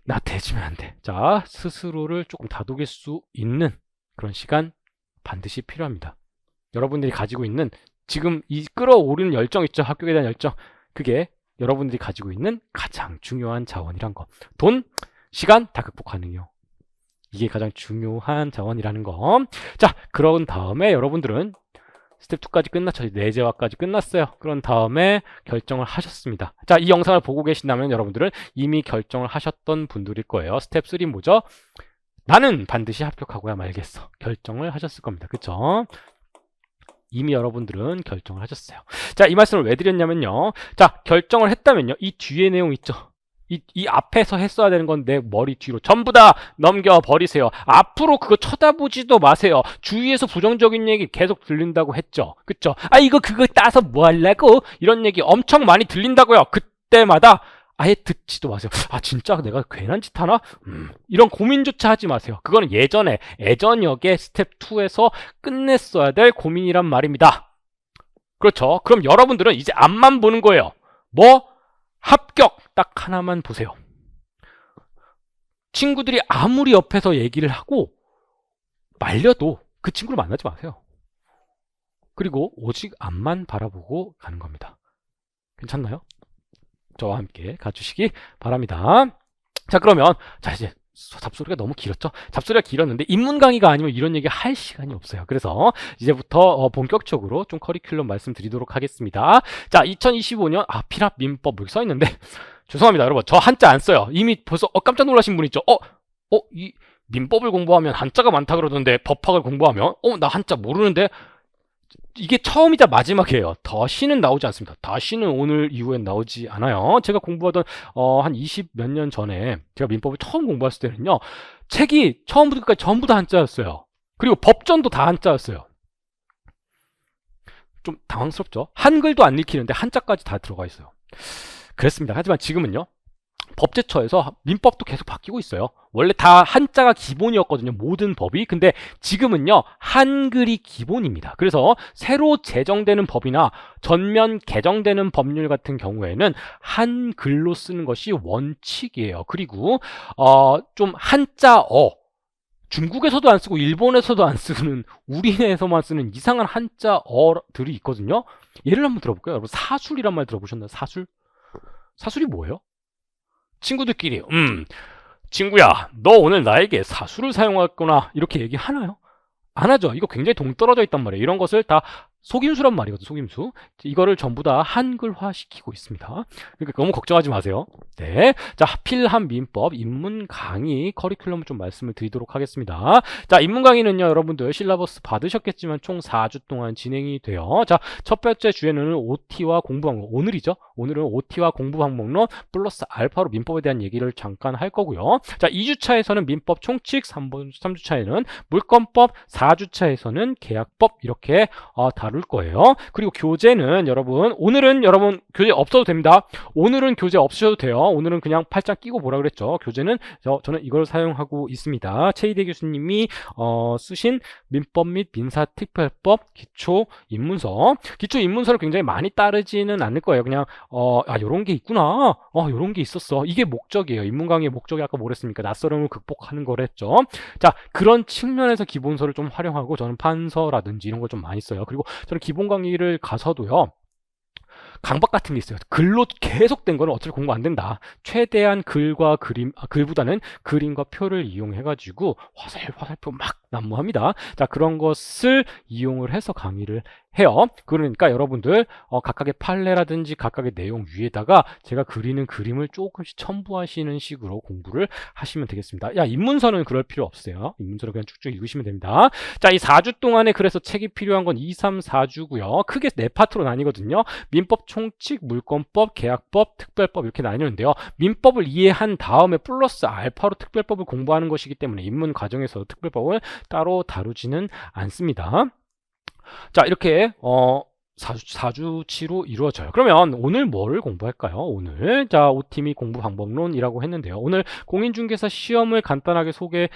나 대지면 안 돼. 자, 스스로를 조금 다독일 수 있는 그런 시간 반드시 필요합니다. 여러분들이 가지고 있는 지금 이 끌어오르는 열정 있죠? 합격에 대한 열정. 그게 여러분들이 가지고 있는 가장 중요한 자원이란 거. 돈, 시간 다 극복 가능해요. 이게 가장 중요한 자원이라는 거. 자, 그런 다음에 여러분들은 스텝 2까지 끝났죠. 내재화까지 끝났어요. 그런 다음에 결정을 하셨습니다. 자, 이 영상을 보고 계신다면 여러분들은 이미 결정을 하셨던 분들일 거예요. 스텝 3 뭐죠? 나는 반드시 합격하고야 말겠어. 결정을 하셨을 겁니다. 그쵸? 이미 여러분들은 결정을 하셨어요. 자, 이 말씀을 왜 드렸냐면요. 자, 결정을 했다면요. 이 뒤에 내용 있죠. 이 앞에서 했어야 되는 건 내 머리 뒤로 전부 다 넘겨버리세요. 앞으로 그거 쳐다보지도 마세요. 주위에서 부정적인 얘기 계속 들린다고 했죠. 그쵸? 이거 그거 따서 뭐 하려고? 이런 얘기 엄청 많이 들린다고요. 그때마다 아예 듣지도 마세요. 진짜 내가 괜한 짓 하나? 이런 고민조차 하지 마세요. 그거는 예전역의 스텝 2에서 끝냈어야 될 고민이란 말입니다. 그렇죠? 그럼 여러분들은 이제 앞만 보는 거예요. 뭐? 합격! 딱 하나만 보세요. 친구들이 아무리 옆에서 얘기를 하고 말려도 그 친구를 만나지 마세요. 그리고 오직 앞만 바라보고 가는 겁니다. 괜찮나요? 저와 함께 가주시기 바랍니다. 자, 그러면 이제 잡소리가 너무 길었죠? 잡소리가 길었는데 인문 강의가 아니면 이런 얘기 할 시간이 없어요. 그래서 이제부터 본격적으로 좀 커리큘럼 말씀드리도록 하겠습니다. 자, 2025년 피랍 민법 여기 써있는데 죄송합니다 여러분, 저 한자 안 써요. 이미 벌써 깜짝 놀라신 분 있죠? 이 민법을 공부하면 한자가 많다 그러던데 법학을 공부하면 나 한자 모르는데. 이게 처음이자 마지막이에요. 다시는 나오지 않습니다. 다시는 오늘 이후엔 나오지 않아요. 제가 공부하던 한 20 몇 년 전에 제가 민법을 처음 공부했을 때는요. 책이 처음부터 끝까지 전부 다 한자였어요. 그리고 법전도 다 한자였어요. 좀 당황스럽죠? 한글도 안 읽히는데 한자까지 다 들어가 있어요. 그랬습니다. 하지만 지금은요. 법제처에서 민법도 계속 바뀌고 있어요. 원래 다 한자가 기본이었거든요. 모든 법이. 근데 지금은요. 한글이 기본입니다. 그래서 새로 제정되는 법이나 전면 개정되는 법률 같은 경우에는 한글로 쓰는 것이 원칙이에요. 그리고 좀 한자어 중국에서도 안 쓰고 일본에서도 안 쓰는 우리나라에서만 쓰는 이상한 한자어들이 있거든요. 예를 한번 들어볼까요? 여러분 사술이란 말 들어보셨나요? 사술? 사술이 뭐예요? 친구들끼리 친구야 너 오늘 나에게 사술을 사용했구나 이렇게 얘기하나요? 안 하죠. 이거 굉장히 동떨어져 있단 말이에요. 이런 것을 다 속임수란 말이거든. 속임수. 이거를 전부 다 한글화 시키고 있습니다. 그러니까 너무 걱정하지 마세요. 네. 자, 필한 민법 입문 강의 커리큘럼을 좀 말씀을 드리도록 하겠습니다. 자, 입문 강의는요. 여러분들 실라버스 받으셨겠지만 총 4주 동안 진행이 돼요. 자, 첫 번째 주에는 OT와 공부 방법. 오늘이죠. 오늘은 OT와 공부 방법론 플러스 알파로 민법에 대한 얘기를 잠깐 할 거고요. 자, 2주차에서는 민법 총칙, 3주차에는 물권법, 4주차에서는 계약법 이렇게 다룰 거예요. 그리고 교재는 여러분 오늘은 여러분 교재 없어도 됩니다. 오늘은 교재 없으셔도 돼요. 오늘은 그냥 팔짱 끼고 보라 그랬죠. 교재는 저는 이걸 사용하고 있습니다. 최희대 교수님이 쓰신 민법 및 민사특별법 기초 입문서. 기초 입문서를 굉장히 많이 따르지는 않을 거예요. 그냥 요런 게 있구나. 요런 게 있었어. 이게 목적이에요. 입문 강의의 목적이 아까 뭐랬습니까? 낯설음을 극복하는 거랬죠. 자, 그런 측면에서 기본서를 좀 활용하고 저는 판서라든지 이런 걸 좀 많이 써요. 그리고 저는 기본 강의를 가서도요. 강박 같은 게 있어요. 글로 계속된 거는 어차피 공부 안 된다. 최대한 글과 그림, 글보다는 그림과 표를 이용해가지고 화살표 막 난무합니다. 자, 그런 것을 이용을 해서 강의를 해요. 그러니까 여러분들 각각의 판례라든지 각각의 내용 위에다가 제가 그리는 그림을 조금씩 첨부하시는 식으로 공부를 하시면 되겠습니다. 야, 입문서는 그럴 필요 없어요. 입문서를 그냥 쭉쭉 읽으시면 됩니다. 자, 이 4주 동안에 그래서 책이 필요한 건 2, 3, 4주고요. 크게 4파트로 나뉘거든요. 민법 총칙, 물권법, 계약법, 특별법 이렇게 나뉘는데요. 민법을 이해한 다음에 플러스 알파로 특별법을 공부하는 것이기 때문에 입문 과정에서 특별법을 따로 다루지는 않습니다. 자, 이렇게 4주치로 이루어져요. 그러면 오늘 뭘 공부할까요? 오늘 자, OT 및 공부 방법론이라고 했는데요. 오늘 공인중개사 시험을 간단하게 소개를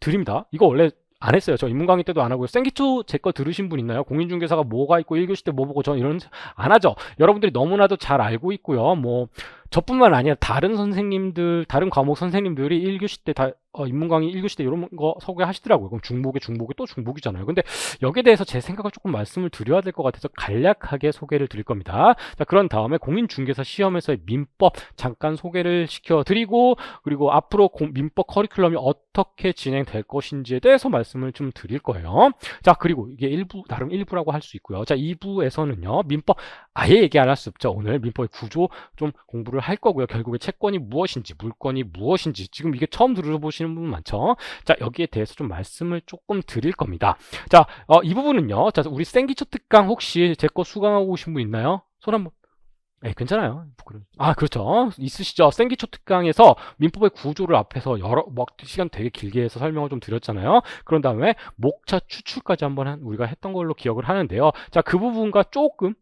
드립니다. 이거 원래 안 했어요. 저 입문 강의 때도 안 하고요. 생기초 제 거 들으신 분 있나요? 공인중개사가 뭐가 있고 1교시 때 뭐 보고 전 이런 안 하죠. 여러분들이 너무나도 잘 알고 있고요. 뭐 저뿐만 아니라 다른 선생님들, 다른 과목 선생님들이 1교시 때 다 입문 강의 1교시 때 이런 거 소개하시더라고요. 그럼 중복에 또 중복이잖아요. 근데 여기에 대해서 제 생각을 조금 말씀을 드려야 될 것 같아서 간략하게 소개를 드릴 겁니다. 자, 그런 다음에 공인중개사 시험에서의 민법 잠깐 소개를 시켜드리고 그리고 앞으로 민법 커리큘럼이 어떻게 진행될 것인지에 대해서 말씀을 좀 드릴 거예요. 자, 그리고 이게 나름 일부라고 할 수 있고요. 자, 2부에서는요. 민법 아예 얘기 안 할 수 없죠. 오늘 민법의 구조 좀 공부를 할 거고요. 결국에 채권이 무엇인지 물권이 무엇인지 지금 이게 처음 들어보시는 분 많죠. 자, 여기에 대해서 좀 말씀을 조금 드릴 겁니다. 자, 이 부분은요. 자, 우리 생기초 특강 혹시 제 거 수강하고 오신 분 있나요? 손 한번. 네, 괜찮아요. 그렇죠. 있으시죠. 생기초 특강에서 민법의 구조를 앞에서 시간 되게 길게 해서 설명을 좀 드렸잖아요. 그런 다음에 목차 추출까지 한번 우리가 했던 걸로 기억을 하는데요. 자, 그 부분과 조금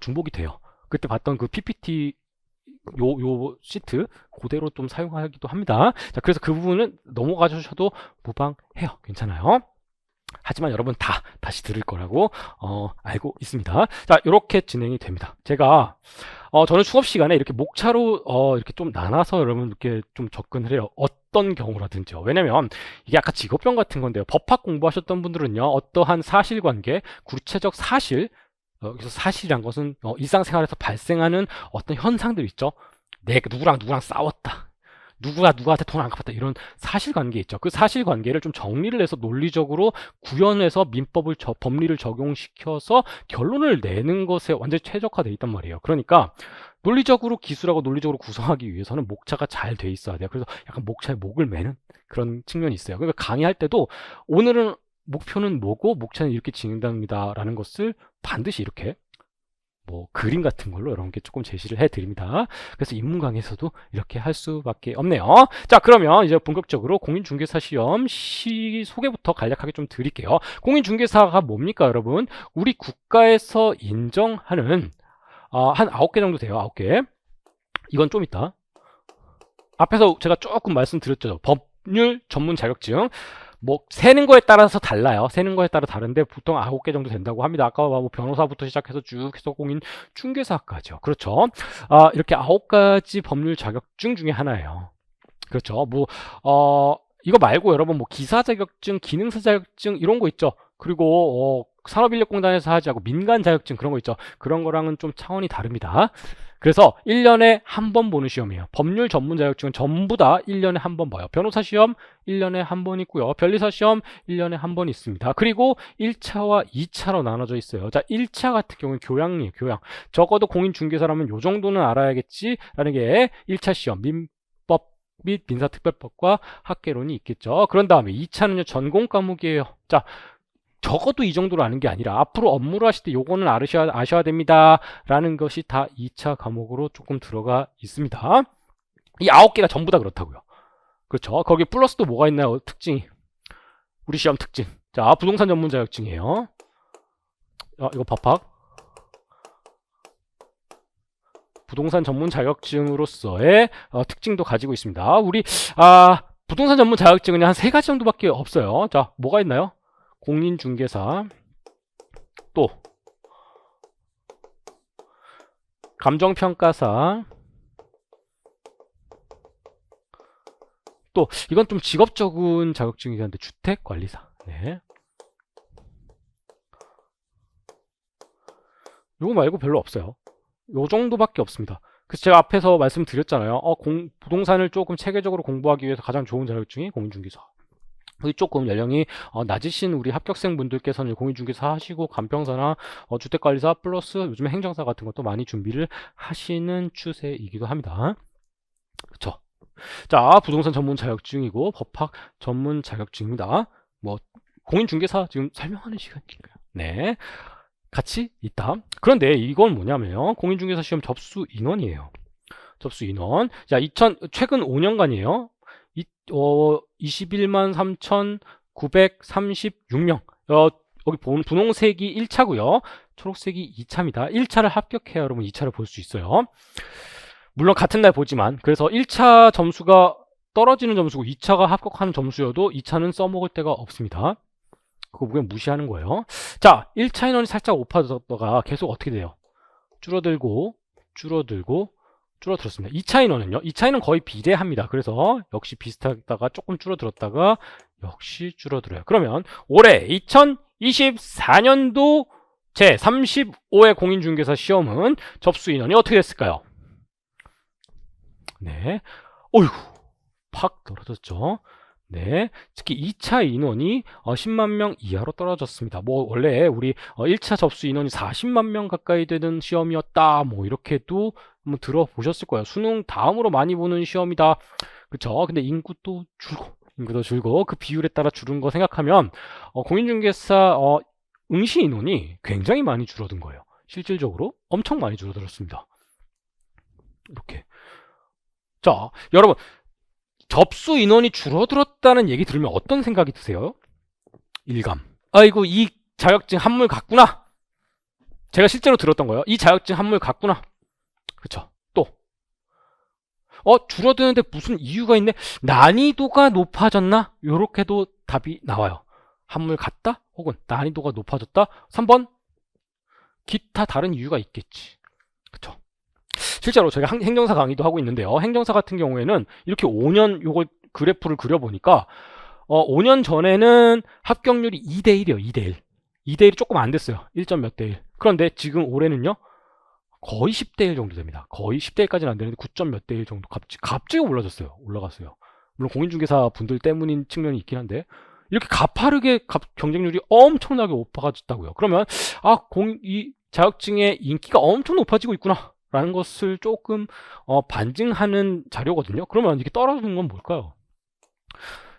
중복이 돼요. 그때 봤던 그 PPT 요 시트 그대로 좀 사용하기도 합니다. 자, 그래서 그 부분은 넘어가 주셔도 무방해요. 괜찮아요. 하지만 여러분 다시 들을 거라고 알고 있습니다. 자, 이렇게 진행이 됩니다. 제가 저는 수업 시간에 이렇게 목차로 이렇게 좀 나눠서 여러분 이렇게 좀 접근을 해요. 어떤 경우라든지요. 왜냐면 이게 아까 직업병 같은 건데요. 법학 공부하셨던 분들은요. 어떠한 사실관계, 구체적 사실 여기서 사실이란 것은 일상생활에서 발생하는 어떤 현상들 있죠. 내가 누구랑 싸웠다. 누구가 누구한테 돈 안 갚았다. 이런 사실관계 있죠. 그 사실관계를 좀 정리를 해서 논리적으로 구현해서 법리를 적용시켜서 결론을 내는 것에 완전히 최적화되어 있단 말이에요. 그러니까 논리적으로 기술하고 논리적으로 구성하기 위해서는 목차가 잘 돼 있어야 돼요. 그래서 약간 목차에 목을 매는 그런 측면이 있어요. 그러니까 강의할 때도 오늘은 목표는 뭐고 목차는 이렇게 진행됩니다라는 것을 반드시 이렇게 뭐 그림 같은 걸로 여러분께 조금 제시를 해드립니다. 그래서 입문 강의에서도 이렇게 할 수밖에 없네요. 자, 그러면 이제 본격적으로 공인중개사 시험 소개부터 간략하게 좀 드릴게요. 공인중개사가 뭡니까, 여러분? 우리 국가에서 인정하는 한 9개 정도 돼요. 9개. 이건 좀 이따 앞에서 제가 조금 말씀드렸죠. 법률 전문 자격증. 뭐 세는 거에 따라서 달라요. 세는 거에 따라 다른데 보통 9개 정도 된다고 합니다. 아까 뭐 변호사부터 시작해서 쭉 해서 공인 중개사까지요. 그렇죠. 이렇게 9가지 법률 자격증 중에 하나예요. 그렇죠. 뭐 이거 말고 여러분 뭐 기사 자격증, 기능사 자격증 이런 거 있죠. 그리고 산업인력공단에서 하지 않고 민간 자격증 그런 거 있죠. 그런 거랑은 좀 차원이 다릅니다. 그래서 1년에 한 번 보는 시험이에요. 법률 전문 자격증은 전부 다 1년에 한 번 봐요. 변호사 시험 1년에 한 번 있고요. 변리사 시험 1년에 한 번 있습니다. 그리고 1차와 2차로 나눠져 있어요. 자, 1차 같은 경우는 교양이에요. 교양. 적어도 공인중개사라면 요 정도는 알아야겠지라는 게 1차 시험. 민법 및 민사특별법과 학개론이 있겠죠. 그런 다음에 2차는요. 전공 과목이에요. 자, 적어도 이 정도로 아는 게 아니라 앞으로 업무를 하실 때 요거는 아셔야 됩니다 라는 것이 다 2차 과목으로 조금 들어가 있습니다. 이 9개가 전부 다 그렇다고요. 그렇죠. 거기 플러스 또 뭐가 있나요? 특징이. 우리 시험 특징. 자, 부동산 전문 자격증이에요. 이거 밥학. 부동산 전문 자격증으로서의 특징도 가지고 있습니다. 우리 부동산 전문 자격증은 한 3가지 정도밖에 없어요. 자, 뭐가 있나요? 공인중개사, 또 감정평가사, 또 이건 좀 직업적인 자격증이긴 한데 주택관리사. 네. 요거 말고 별로 없어요. 요 정도밖에 없습니다. 그래서 제가 앞에서 말씀드렸잖아요. 부동산을 조금 체계적으로 공부하기 위해서 가장 좋은 자격증이 공인중개사. 조금 연령이 낮으신 우리 합격생분들께서는 공인중개사 하시고 간평사나 주택관리사 플러스 요즘에 행정사 같은 것도 많이 준비를 하시는 추세이기도 합니다. 그쵸? 자, 부동산 전문 자격증이고 법학 전문 자격증입니다. 뭐 공인중개사 지금 설명하는 시간인가요? 네, 같이 있다. 그런데 이건 뭐냐면요, 공인중개사 시험 접수 인원이에요. 접수 인원. 자, 최근 5년간이에요. 21만 3,936명. 여기 분홍색이 1차고요. 초록색이 2차입니다. 1차를 합격해야 여러분 2차를 볼 수 있어요. 물론 같은 날 보지만, 그래서 1차 점수가 떨어지는 점수고 2차가 합격하는 점수여도 2차는 써먹을 데가 없습니다. 그거 그냥 무시하는 거예요. 자, 1차 인원이 살짝 높아졌다가 계속 어떻게 돼요? 줄어들고 줄어들었습니다. 2차 인원은요? 2차 인원 거의 비례합니다. 그래서 역시 비슷하다가 조금 줄어들었다가 역시 줄어들어요. 그러면 올해 2024년도 제35회 공인중개사 시험은 접수 인원이 어떻게 됐을까요? 네. 어이구, 팍 떨어졌죠. 네, 특히 2차 인원이 10만 명 이하로 떨어졌습니다. 뭐 원래 우리 1차 접수 인원이 40만 명 가까이 되는 시험이었다, 뭐 이렇게도 한번 들어보셨을 거예요. 수능 다음으로 많이 보는 시험이다. 그쵸? 근데 인구도 줄고 그 비율에 따라 줄은 거 생각하면 공인중개사 응시 인원이 굉장히 많이 줄어든 거예요. 실질적으로 엄청 많이 줄어들었습니다. 이렇게. 자, 여러분, 접수 인원이 줄어들었다는 얘기 들으면 어떤 생각이 드세요? 일감. 아이고, 이 자격증 한물 같구나. 제가 실제로 들었던 거예요. 이 자격증 한물 같구나. 그쵸? 또 줄어드는데 무슨 이유가 있네? 난이도가 높아졌나? 요렇게도 답이 나와요. 한물 같다? 혹은 난이도가 높아졌다? 3번 기타 다른 이유가 있겠지. 그쵸? 실제로 제가 행정사 강의도 하고 있는데요. 행정사 같은 경우에는 이렇게 5년 요걸 그래프를 그려보니까 5년 전에는 합격률이 2대1이에요. 2대1. 2대1이 조금 안 됐어요. 1점 몇 대1. 그런데 지금 올해는요, 거의 10대1 정도 됩니다. 거의 10대1까지는 안 되는데 9점 몇 대1 정도 갑자기 올라갔어요. 물론 공인중개사 분들 때문인 측면이 있긴 한데, 이렇게 가파르게 경쟁률이 엄청나게 높아졌다고요. 그러면 이 자격증의 인기가 엄청 높아지고 있구나 라는 것을 조금 반증하는 자료거든요. 그러면 이렇게 떨어지는 건 뭘까요?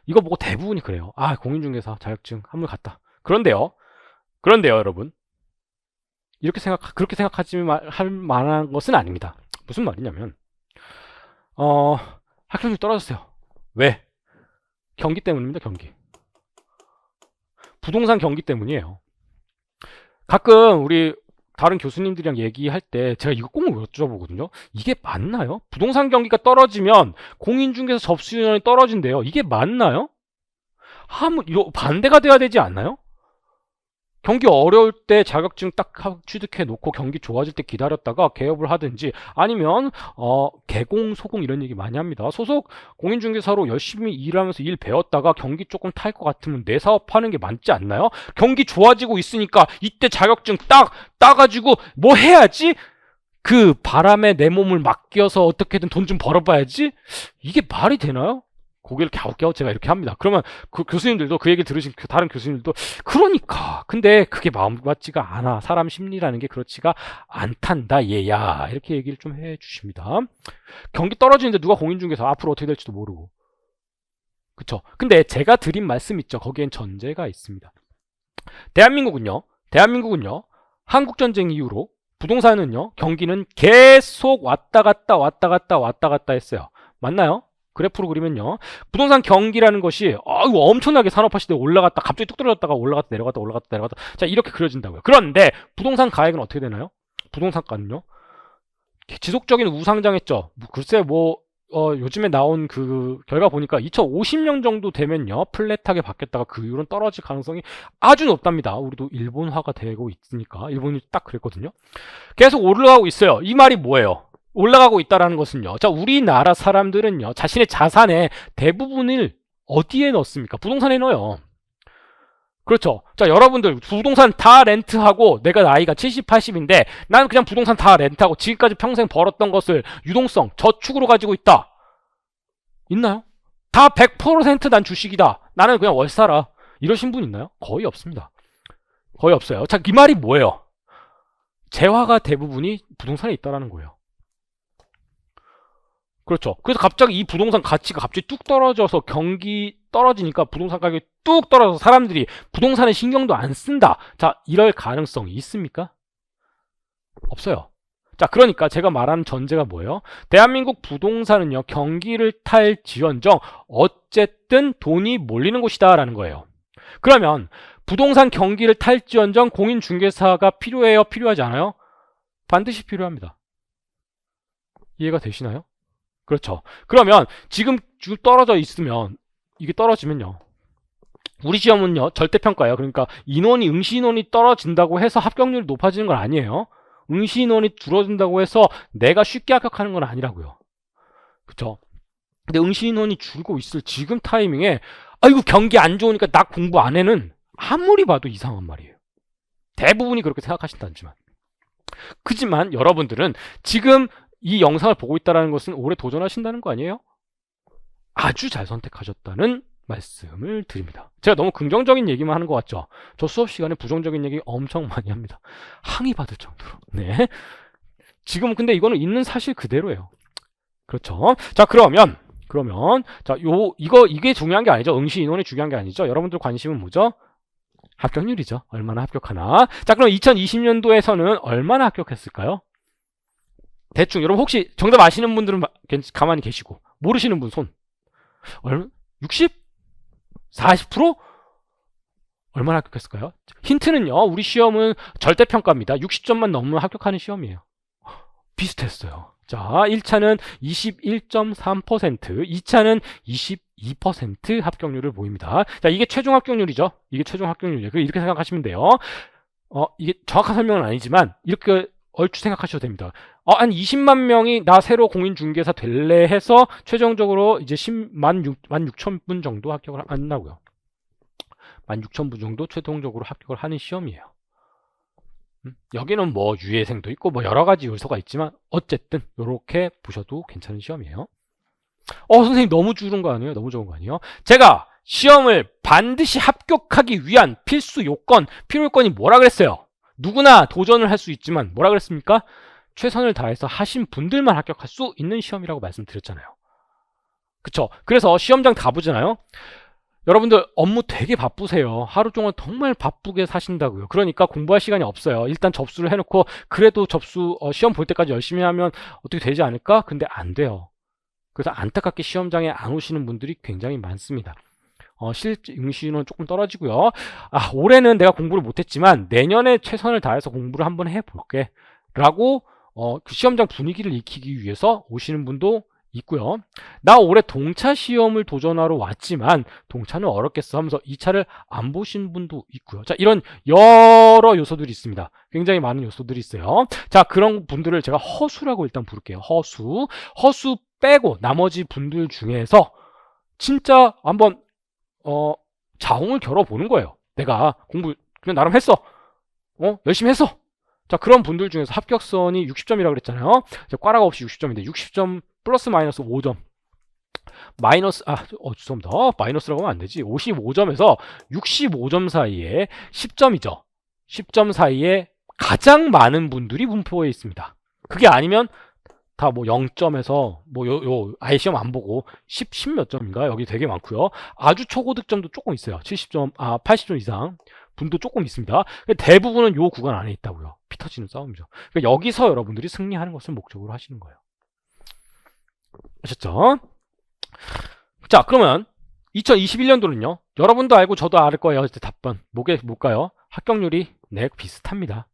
이거 보고 대부분이 그래요. 아, 공인중개사 자격증 한물 갔다. 그런데요, 여러분. 그렇게 생각하지 할 만한 것은 아닙니다. 무슨 말이냐면, 어, 합격률이 떨어졌어요. 왜? 경기 때문입니다, 경기. 부동산 경기 때문이에요. 가끔 우리 다른 교수님들이랑 얘기할 때 제가 이거 꼭 여쭤보거든요. 이게 맞나요? 부동산 경기가 떨어지면 공인중개사 접수인원이 떨어진대요. 이게 맞나요? 이거 반대가 돼야 되지 않나요? 경기 어려울 때 자격증 딱 취득해 놓고 경기 좋아질 때 기다렸다가 개업을 하든지, 아니면 개공, 소공 이런 얘기 많이 합니다. 소속 공인중개사로 열심히 일하면서 일 배웠다가 경기 조금 탈 것 같으면 내 사업하는 게 맞지 않나요? 경기 좋아지고 있으니까 이때 자격증 따가지고 뭐 해야지? 그 바람에 내 몸을 맡겨서 어떻게든 돈 좀 벌어봐야지? 이게 말이 되나요? 고개를 갸웃갸웃 제가 이렇게 합니다. 그러면 그 교수님들도, 그 얘기를 들으신 다른 교수님들도, 그러니까 근데 그게 마음 같지가 않아, 사람 심리라는 게 그렇지가 않단다 얘야, 이렇게 얘기를 좀 해주십니다. 경기 떨어지는데 누가 공인중개사, 앞으로 어떻게 될지도 모르고. 그쵸? 근데 제가 드린 말씀 있죠, 거기엔 전제가 있습니다. 대한민국은요 한국전쟁 이후로 부동산은요, 경기는 계속 왔다 갔다 했어요. 맞나요? 그래프로 그리면요, 부동산 경기라는 것이 이거 엄청나게 산업화 시대에 올라갔다 갑자기 뚝 떨어졌다가 올라갔다 내려갔다, 자, 이렇게 그려진다고요. 그런데 부동산 가액은 어떻게 되나요? 부동산가는요, 지속적인 우상장했죠. 글쎄 요즘에 나온 그 결과 보니까 2050년 정도 되면요, 플랫하게 바뀌었다가 그 이후로는 떨어질 가능성이 아주 높답니다. 우리도 일본화가 되고 있으니까. 일본이 딱 그랬거든요. 계속 올라가고 있어요. 이 말이 뭐예요? 올라가고 있다라는 것은요, 자, 우리나라 사람들은요, 자신의 자산의 대부분을 어디에 넣습니까? 부동산에 넣어요. 그렇죠. 자, 여러분들 부동산 다 렌트하고, 내가 나이가 70, 80인데 나는 그냥 부동산 다 렌트하고 지금까지 평생 벌었던 것을 유동성, 저축으로 가지고 있다. 있나요? 다 100%난 주식이다, 나는 그냥 월사라, 이러신 분 있나요? 거의 없습니다. 거의 없어요. 자, 이 말이 뭐예요? 재화가 대부분이 부동산에 있다라는 거예요. 그렇죠. 그래서 갑자기 이 부동산 가치가 갑자기 뚝 떨어져서, 경기 떨어지니까 부동산 가격이 뚝 떨어져서 사람들이 부동산에 신경도 안 쓴다. 자, 이럴 가능성이 있습니까? 없어요. 자, 그러니까 제가 말하는 전제가 뭐예요? 대한민국 부동산은요, 경기를 탈지언정 어쨌든 돈이 몰리는 곳이다라는 거예요. 그러면 부동산 경기를 탈지언정 공인중개사가 필요해요, 필요하지 않아요? 반드시 필요합니다. 이해가 되시나요? 그렇죠. 그러면 지금 떨어져 있으면, 이게 떨어지면요, 우리 시험은요, 절대평가예요. 그러니까 응시 인원이 떨어진다고 해서 합격률이 높아지는 건 아니에요. 응시 인원이 줄어든다고 해서 내가 쉽게 합격하는 건 아니라고요. 그렇죠. 근데 응시 인원이 줄고 있을 지금 타이밍에 아이고 경기 안 좋으니까 나 공부 안 해는 아무리 봐도 이상한 말이에요. 대부분이 그렇게 생각하신다지만, 그지만 여러분들은 지금 이 영상을 보고 있다는 것은 올해 도전하신다는 거 아니에요? 아주 잘 선택하셨다는 말씀을 드립니다. 제가 너무 긍정적인 얘기만 하는 것 같죠? 저 수업 시간에 부정적인 얘기 엄청 많이 합니다. 항의받을 정도로. 네. 지금 근데 이거는 있는 사실 그대로예요. 그렇죠? 자, 그러면 자, 이게 중요한 게 아니죠. 응시 인원이 중요한 게 아니죠. 여러분들 관심은 뭐죠? 합격률이죠. 얼마나 합격하나. 자, 그럼 2020년도에서는 얼마나 합격했을까요? 대충 여러분 혹시 정답 아시는 분들은 가만히 계시고, 모르시는 분 손. 얼마? 60? 40%? 얼마나 합격했을까요? 힌트는요, 우리 시험은 절대평가입니다. 60점만 넘으면 합격하는 시험이에요. 비슷했어요. 자, 1차는 21.3%, 2차는 22% 합격률을 보입니다. 자, 이게 최종 합격률이죠. 이게 최종 합격률이에요. 이렇게 생각하시면 돼요. 이게 정확한 설명은 아니지만 이렇게 얼추 생각하셔도 됩니다. 한 20만 명이 나 새로 공인중개사 될래 해서 최종적으로 이제 16,000분 정도 합격을 한다고요. 16,000분 정도 최종적으로 합격을 하는 시험이에요. 여기는 뭐 유예생도 있고 뭐 여러 가지 요소가 있지만 어쨌든 이렇게 보셔도 괜찮은 시험이에요. 선생님 너무 줄은 거 아니에요? 너무 적은 거 아니에요? 제가 시험을 반드시 합격하기 위한 필수 요건, 필요 요건이 뭐라 그랬어요? 누구나 도전을 할 수 있지만 뭐라 그랬습니까? 최선을 다해서 하신 분들만 합격할 수 있는 시험이라고 말씀드렸잖아요. 그쵸? 그래서 시험장 가보잖아요. 여러분들 업무 되게 바쁘세요. 하루 종일 정말 바쁘게 사신다고요. 그러니까 공부할 시간이 없어요. 일단 접수를 해놓고 그래도 시험 볼 때까지 열심히 하면 어떻게 되지 않을까? 근데 안 돼요. 그래서 안타깝게 시험장에 안 오시는 분들이 굉장히 많습니다. 응시는 조금 떨어지고요. 올해는 내가 공부를 못했지만 내년에 최선을 다해서 공부를 한번 해볼게. 라고 그 시험장 분위기를 익히기 위해서 오시는 분도 있고요. 나 올해 동차 시험을 도전하러 왔지만 동차는 어렵겠어 하면서 2차를 안 보신 분도 있고요. 자, 이런 여러 요소들이 있습니다. 굉장히 많은 요소들이 있어요. 자, 그런 분들을 제가 허수라고 일단 부를게요. 허수 빼고 나머지 분들 중에서 진짜 한번 자웅을 겨뤄보는 거예요. 내가 공부 그냥 나름 했어. 열심히 했어. 자, 그런 분들 중에서 합격선이 60점이라고 그랬잖아요. 꽈라가 없이 60점인데 60점 플러스 마이너스 5점. 죄송합니다. 마이너스라고 하면 안 되지. 55점에서 65점 사이에 10점이죠. 10점 사이에 가장 많은 분들이 분포해 있습니다. 그게 아니면 다 뭐 0점에서 아예 시험 안 보고 10 몇 점인가? 여기 되게 많고요. 아주 초고득점도 조금 있어요. 70점, 80점 이상 분도 조금 있습니다. 대부분은 요 구간 안에 있다고요. 피 터지는 싸움이죠. 그러니까 여기서 여러분들이 승리하는 것을 목적으로 하시는 거예요. 아셨죠? 자, 그러면 2021년도는요. 여러분도 알고 저도 알 거예요. 답변 뭘까요? 합격률이 비슷합니다.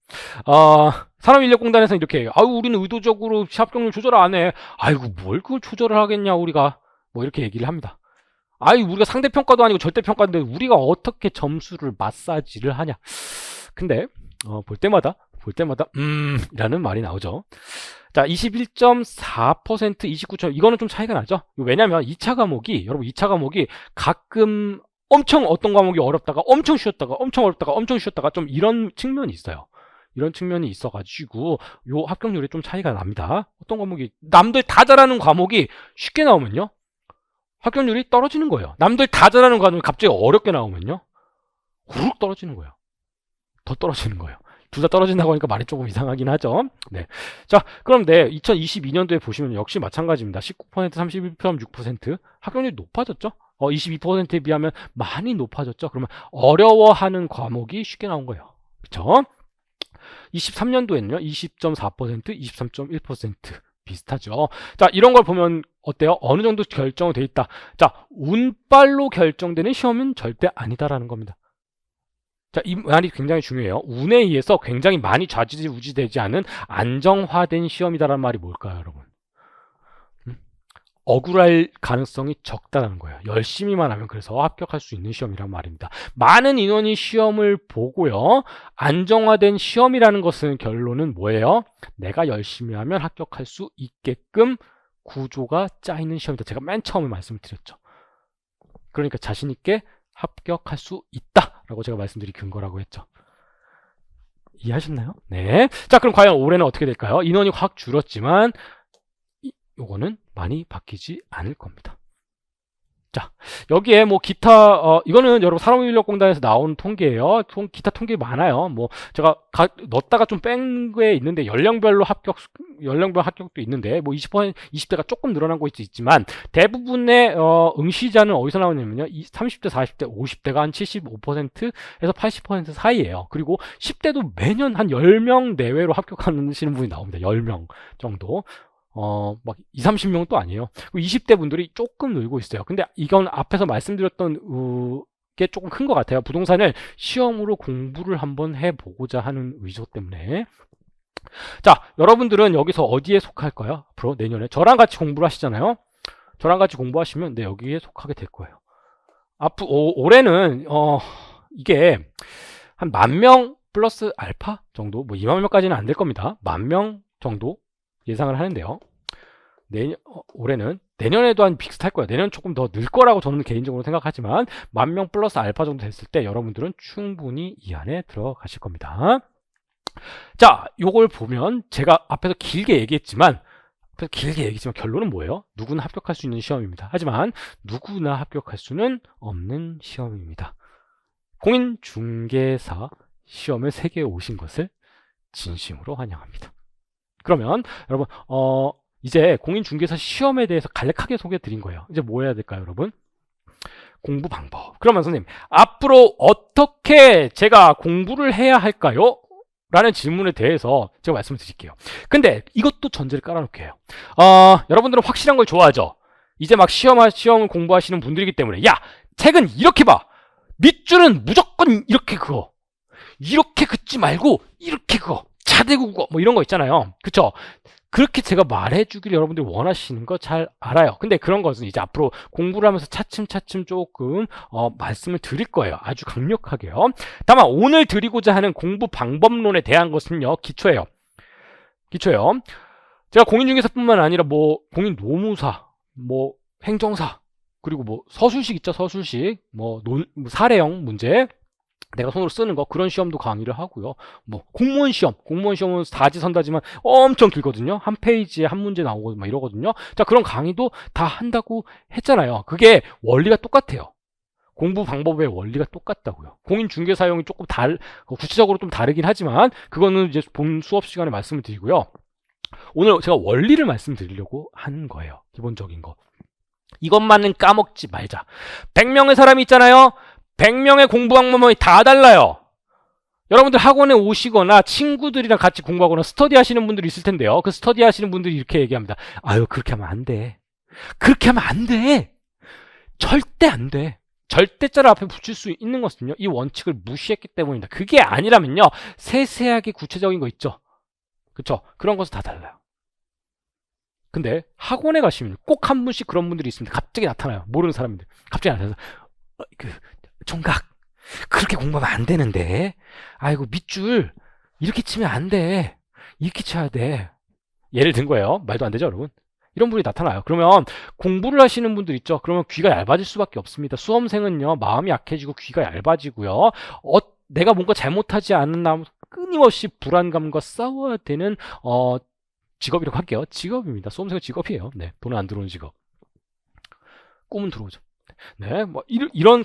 산업인력공단에서 이렇게 우리는 의도적으로 합격률 조절 안 해. 아이고 뭘 그걸 조절을 하겠냐 우리가 뭐 이렇게 얘기를 합니다. 우리가 상대평가도 아니고 절대평가인데 우리가 어떻게 점수를 마사지를 하냐. 근데 볼 때마다 이라는 말이 나오죠. 자, 21.4%, 29점 이거는 좀 차이가 나죠. 왜냐면 2차 과목이 가끔 엄청 어떤 과목이 어렵다가 엄청 쉬웠다가 엄청 어렵다가 엄청 쉬웠다가 좀 이런 측면이 있어요. 이런 측면이 있어가지고 요 합격률이 좀 차이가 납니다. 어떤 과목이 남들 다 잘하는 과목이 쉽게 나오면요 합격률이 떨어지는 거예요. 남들 다 잘하는 과목이 갑자기 어렵게 나오면요 후룩 떨어지는 거예요. 더 떨어지는 거예요. 둘 다 떨어진다고 하니까 말이 조금 이상하긴 하죠. 네. 자, 그럼 2022년도에 보시면 역시 마찬가지입니다. 19%, 31.6% 합격률이 높아졌죠? 22%에 비하면 많이 높아졌죠? 그러면 어려워하는 과목이 쉽게 나온 거예요. 그렇죠? 23년도에는요. 20.4%, 23.1% 비슷하죠. 자, 이런 걸 보면 어때요? 어느 정도 결정돼 있다. 자, 운빨로 결정되는 시험은 절대 아니다라는 겁니다. 자, 이 말이 굉장히 중요해요. 운에 의해서 굉장히 많이 좌지우지되지 않은 안정화된 시험이다라는 말이 뭘까요, 여러분? 억울할 가능성이 적다는 거예요. 열심히만 하면 그래서 합격할 수 있는 시험이란 말입니다. 많은 인원이 시험을 보고요. 안정화된 시험이라는 것은 결론은 뭐예요? 내가 열심히 하면 합격할 수 있게끔 구조가 짜있는 시험이다. 제가 맨 처음에 말씀을 드렸죠. 그러니까 자신 있게 합격할 수 있다라고 제가 말씀드린 근거라고 했죠. 이해하셨나요? 네. 자, 그럼 과연 올해는 어떻게 될까요? 인원이 확 줄었지만 요거는 많이 바뀌지 않을 겁니다. 자, 여기에 뭐 기타 이거는 여러분 산업인력공단에서 나온 통계예요. 기타 통계 많아요. 뭐 제가 넣었다가 좀 뺀 게 있는데 연령별 합격도 있는데 뭐 20대가 조금 늘어난 곳이 있지만 대부분의 응시자는 어디서 나오냐면요. 30대, 40대, 50대가 한 75%에서 80% 사이예요. 그리고 10대도 매년 한 10명 내외로 합격하시는 분이 나옵니다. 10명 정도. 막 2, 30명도 아니에요. 20대 분들이 조금 늘고 있어요. 근데 이건 앞에서 말씀드렸던 게 조금 큰 것 같아요. 부동산을 시험으로 공부를 한번 해보고자 하는 의도 때문에. 자, 여러분들은 여기서 어디에 속할까요? 앞으로 내년에 저랑 같이 공부를 하시잖아요. 저랑 같이 공부하시면 여기에 속하게 될 거예요. 올해는 이게 한 10,000명 플러스 알파 정도, 뭐 20,000명까지는 안 될 겁니다. 10,000명 정도 예상을 하는데요. 올해는 내년에도 한 비슷할 거예요. 내년 조금 더 늘 거라고 저는 개인적으로 생각하지만 10,000명 플러스 알파 정도 됐을 때 여러분들은 충분히 이 안에 들어가실 겁니다. 자, 요걸 보면 제가 앞에서 길게 얘기했지만 결론은 뭐예요? 누구나 합격할 수 있는 시험입니다. 하지만 누구나 합격할 수는 없는 시험입니다. 공인중개사 시험에 세계에 오신 것을 진심으로 환영합니다. 그러면 여러분 이제 공인중개사 시험에 대해서 간략하게 소개해 드린 거예요. 이제 뭐 해야 될까요, 여러분? 공부 방법. 그러면 선생님, 앞으로 어떻게 제가 공부를 해야 할까요? 라는 질문에 대해서 제가 말씀을 드릴게요. 근데 이것도 전제를 깔아놓게요. 여러분들은 확실한 걸 좋아하죠? 이제 막 시험을 공부하시는 분들이기 때문에, 야, 책은 이렇게 봐! 밑줄은 무조건 이렇게 그어! 이렇게 긋지 말고 이렇게 그어! 차대고 그어! 뭐 이런 거 있잖아요. 그쵸? 그렇게 제가 말해주길 여러분들이 원하시는 거 잘 알아요. 근데 그런 것은 이제 앞으로 공부를 하면서 차츰차츰 조금 말씀을 드릴 거예요. 아주 강력하게요. 다만 오늘 드리고자 하는 공부 방법론에 대한 것은요, 기초예요. 기초예요. 제가 공인중개사뿐만 아니라 뭐 공인노무사, 뭐 행정사, 그리고 뭐 서술식 있죠, 서술식, 뭐 사례형 문제, 내가 손으로 쓰는 거, 그런 시험도 강의를 하고요. 뭐 공무원 시험은 다지선다지만 엄청 길거든요. 한 페이지에 한 문제 나오고 막 이러거든요. 자, 그런 강의도 다 한다고 했잖아요. 그게 원리가 똑같아요. 공부 방법의 원리가 똑같다고요. 공인중개 사용이 조금 구체적으로 좀 다르긴 하지만 그거는 이제 본 수업 시간에 말씀을 드리고요. 오늘 제가 원리를 말씀드리려고 하는 거예요. 기본적인 거. 이것만은 까먹지 말자. 100명의 사람이 있잖아요. 100명의 공부 방법이 다 달라요. 여러분들 학원에 오시거나 친구들이랑 같이 공부하거나 스터디 하시는 분들이 있을 텐데요. 그 스터디 하시는 분들이 이렇게 얘기합니다. 아유, 그렇게 하면 안 돼. 그렇게 하면 안 돼. 절대 안 돼. 절대자를 앞에 붙일 수 있는 것은요, 이 원칙을 무시했기 때문입니다. 그게 아니라면요, 세세하게 구체적인 거 있죠. 그쵸? 그런 것은 다 달라요. 근데 학원에 가시면 꼭 한 분씩 그런 분들이 있습니다. 갑자기 나타나요. 모르는 사람인데. 갑자기 나타나서 총각, 그렇게 공부하면 안 되는데. 아이고, 밑줄 이렇게 치면 안 돼. 이렇게 쳐야 돼. 예를 든 거예요. 말도 안 되죠, 여러분? 이런 분이 나타나요. 그러면 공부를 하시는 분들 있죠. 그러면 귀가 얇아질 수밖에 없습니다. 수험생은요, 마음이 약해지고 귀가 얇아지고요. 내가 뭔가 잘못하지 않나 끊임없이 불안감과 싸워야 되는 직업이라고 할게요. 직업입니다. 수험생은 직업이에요. 네, 돈은 안 들어오는 직업. 꿈은 들어오죠. 네, 뭐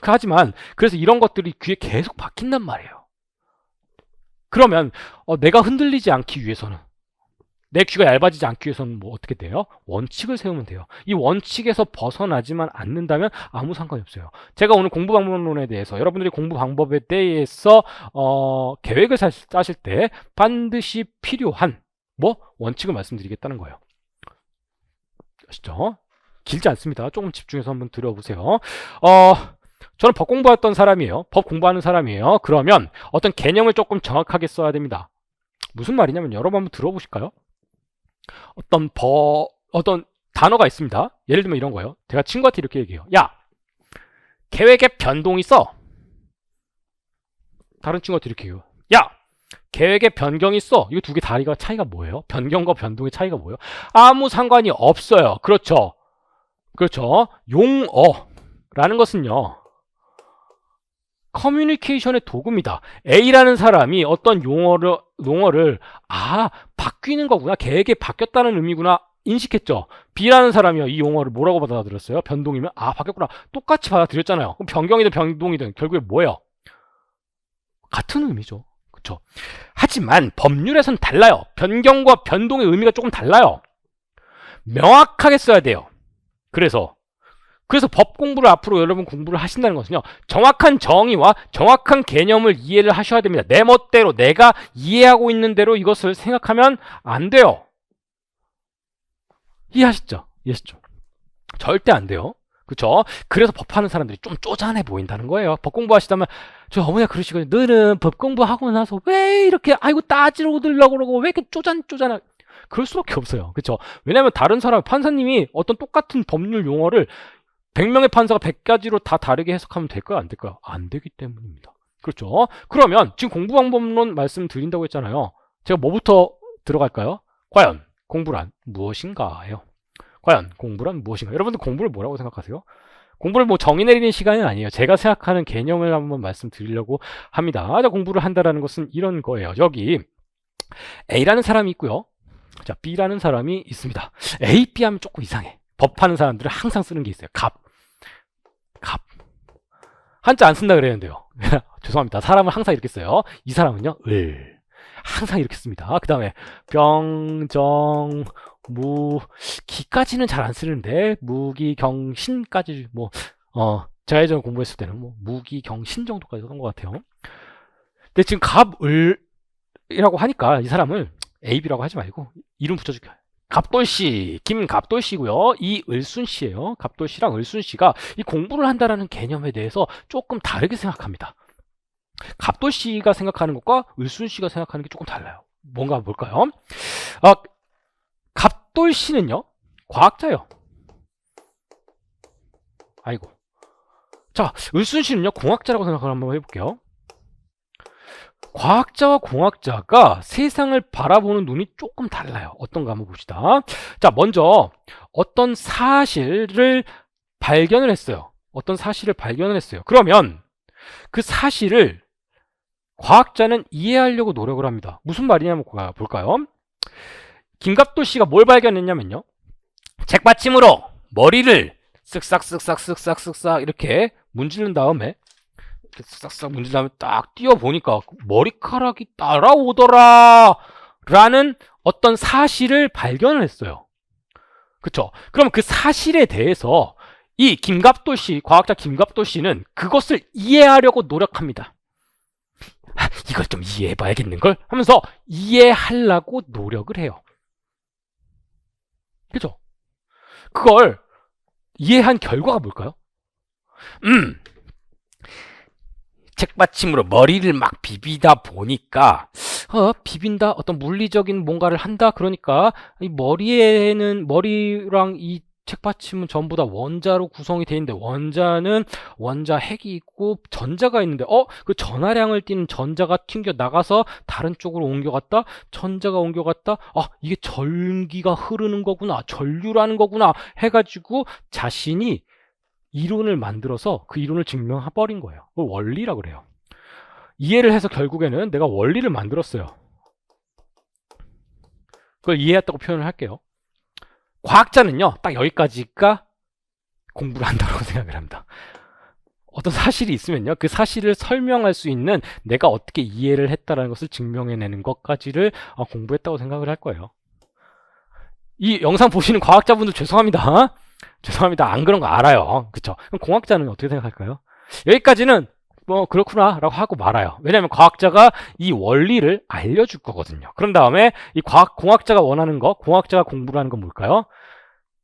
하지만 그래서 이런 것들이 귀에 계속 박힌단 말이에요. 그러면 내가 흔들리지 않기 위해서는, 내 귀가 얇아지지 않기 위해서는 뭐 어떻게 돼요? 원칙을 세우면 돼요. 이 원칙에서 벗어나지만 않는다면 아무 상관이 없어요. 제가 오늘 공부 방법론에 대해서, 여러분들이 공부 방법에 대해서 계획을 짜실 때 반드시 필요한 원칙을 말씀드리겠다는 거예요. 아시죠? 길지 않습니다. 조금 집중해서 한번 들어보세요. 저는 법 공부했던 사람이에요. 법 공부하는 사람이에요. 그러면 어떤 개념을 조금 정확하게 써야 됩니다. 무슨 말이냐면, 여러분 한번 들어보실까요? 어떤 단어가 있습니다. 예를 들면 이런 거예요. 제가 친구한테 이렇게 얘기해요. 야, 계획에 변동이 있어. 다른 친구한테 이렇게 얘기해요. 야, 계획에 변경이 있어. 이거 두 개 차이가 뭐예요? 변경과 변동의 차이가 뭐예요? 아무 상관이 없어요. 그렇죠. 용어라는 것은요, 커뮤니케이션의 도구입니다. A라는 사람이 어떤 용어를 바뀌는 거구나, 계획이 바뀌었다는 의미구나 인식했죠. B라는 사람이요, 이 용어를 뭐라고 받아들였어요? 변동이면 바뀌었구나, 똑같이 받아들였잖아요. 그럼 변경이든 변동이든 결국에 뭐예요? 같은 의미죠. 그렇죠? 하지만 법률에선 달라요. 변경과 변동의 의미가 조금 달라요. 명확하게 써야 돼요. 그래서 법 공부를 앞으로 여러분 공부를 하신다는 것은요, 정확한 정의와 정확한 개념을 이해를 하셔야 됩니다. 내 멋대로, 내가 이해하고 있는 대로 이것을 생각하면 안 돼요. 이해하시죠? 절대 안 돼요. 그쵸? 그래서 법하는 사람들이 좀 쪼잔해 보인다는 거예요. 법 공부하시다면, 저 어머니가 그러시거든요. 너는 법 공부하고 나서 왜 이렇게 따지러 오들려고 그러고 왜 이렇게 쪼잔해. 그럴 수밖에 없어요. 그쵸? 왜냐면 다른 사람, 판사님이 어떤 똑같은 법률 용어를 100명의 판사가 100가지로 다 다르게 해석하면 될까요? 안 될까요? 안 되기 때문입니다. 그렇죠? 그러면 지금 공부 방법론 말씀드린다고 했잖아요. 제가 뭐부터 들어갈까요? 과연 공부란 무엇인가요? 여러분들 공부를 뭐라고 생각하세요? 공부를 정의 내리는 시간은 아니에요. 제가 생각하는 개념을 한번 말씀드리려고 합니다. 자, 공부를 한다는 것은 이런 거예요. 여기 A라는 사람이 있고요. 자, B라는 사람이 있습니다. A, B 하면 조금 이상해. 법하는 사람들은 항상 쓰는 게 있어요. 갑. 한자 안 쓴다 그랬는데요. 죄송합니다. 사람은 항상 이렇게 써요. 이 사람은요, 을. 항상 이렇게 씁니다. 그 다음에 병, 정, 무, 기까지는 잘 안 쓰는데, 무기, 경, 신까지 제가 예전에 공부했을 때는 뭐 무기, 경, 신 정도까지 썼던 것 같아요. 근데 지금 갑을이라고 하니까 이 사람을 AB라고 하지 말고 이름 붙여줄게요. 갑돌씨, 김갑돌씨고요. 이을순씨예요. 갑돌씨랑 을순씨가 이 공부를 한다라는 개념에 대해서 조금 다르게 생각합니다. 갑돌씨가 생각하는 것과 을순씨가 생각하는 게 조금 달라요. 뭔가 뭘까요? 갑돌씨는요, 과학자예요. 아이고. 자, 을순씨는요, 공학자라고 생각을 한번 해볼게요. 과학자와 공학자가 세상을 바라보는 눈이 조금 달라요. 어떤가 한번 봅시다. 자, 먼저 어떤 사실을 발견을 했어요. 어떤 사실을 발견을 했어요. 그러면 그 사실을 과학자는 이해하려고 노력을 합니다. 무슨 말이냐면 볼까요? 김갑돌 씨가 뭘 발견했냐면요. 책받침으로 머리를 쓱싹쓱싹쓱싹쓱싹 이렇게 문지른 다음에 싹싹 문진 다음에 딱 띄워보니까 머리카락이 따라오더라 라는 어떤 사실을 발견을 했어요. 그쵸? 그럼 그 사실에 대해서 이 김갑돌 씨, 과학자 김갑돌 씨는 그것을 이해하려고 노력합니다. 이걸 좀 이해해봐야겠는걸? 하면서 이해하려고 노력을 해요. 그죠? 그걸 이해한 결과가 뭘까요? 책받침으로 머리를 막 비비다 보니까 비빈다, 어떤 물리적인 뭔가를 한다. 그러니까 이 머리랑 이 책받침은 전부 다 원자로 구성이 되어 있는데 원자는 원자 핵이 있고 전자가 있는데 그 전하량을 띠는 전자가 튕겨 나가서 다른 쪽으로 옮겨갔다. 전자가 옮겨갔다. 이게 전기가 흐르는 거구나, 전류라는 거구나 해가지고 자신이 이론을 만들어서 그 이론을 증명해버린 거예요. 그걸 원리라고 그래요. 이해를 해서 결국에는 내가 원리를 만들었어요. 그걸 이해했다고 표현을 할게요. 과학자는요, 딱 여기까지가 공부를 한다고 생각을 합니다. 어떤 사실이 있으면요, 그 사실을 설명할 수 있는 내가 어떻게 이해를 했다라는 것을 증명해내는 것까지를 공부했다고 생각을 할 거예요. 이 영상 보시는 과학자분들 죄송합니다. 죄송합니다. 안 그런 거 알아요. 그쵸? 그럼 공학자는 어떻게 생각할까요? 여기까지는 뭐 그렇구나 라고 하고 말아요. 왜냐하면 과학자가 이 원리를 알려줄 거거든요. 그런 다음에 이 공학자가 원하는 거, 공학자가 공부를 하는 건 뭘까요?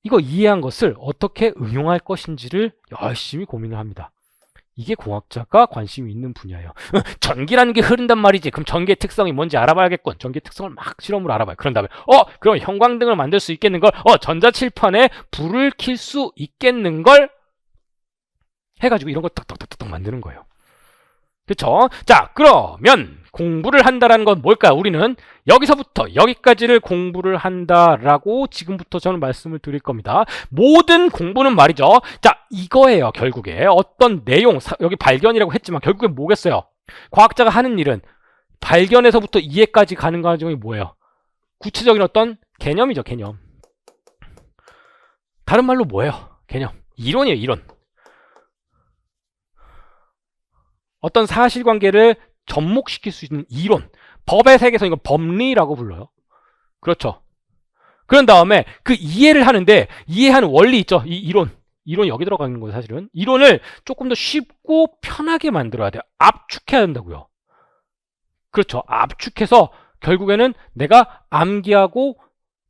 이거 이해한 것을 어떻게 응용할 것인지를 열심히 고민을 합니다. 이게 공학자가 관심이 있는 분야예요. 전기라는 게 흐른단 말이지. 그럼 전기의 특성이 뭔지 알아봐야겠군. 전기의 특성을 막 실험으로 알아봐요. 그런 다음에 그럼 형광등을 만들 수 있겠는걸? 전자칠판에 불을 켤 수 있겠는걸? 해가지고 이런 거 탁탁탁탁 만드는 거예요. 그쵸? 자, 그러면 공부를 한다라는 건 뭘까요? 우리는 여기서부터 여기까지를 공부를 한다라고 지금부터 저는 말씀을 드릴 겁니다. 모든 공부는 말이죠. 자, 이거예요. 결국에 어떤 내용, 여기 발견이라고 했지만 결국에 뭐겠어요? 과학자가 하는 일은 발견에서부터 이해까지 가는 과정이 뭐예요? 구체적인 어떤 개념이죠. 개념. 다른 말로 뭐예요? 개념. 이론이에요. 이론. 어떤 사실관계를 접목시킬 수 있는 이론. 법의 세계에서 이건 법리라고 불러요. 그렇죠. 그런 다음에 그 이해를 하는데 이해하는 원리 있죠. 이 이론이 여기 들어가는 거예요. 사실은 이론을 조금 더 쉽고 편하게 만들어야 돼요. 압축해야 된다고요. 그렇죠. 압축해서 결국에는 내가 암기하고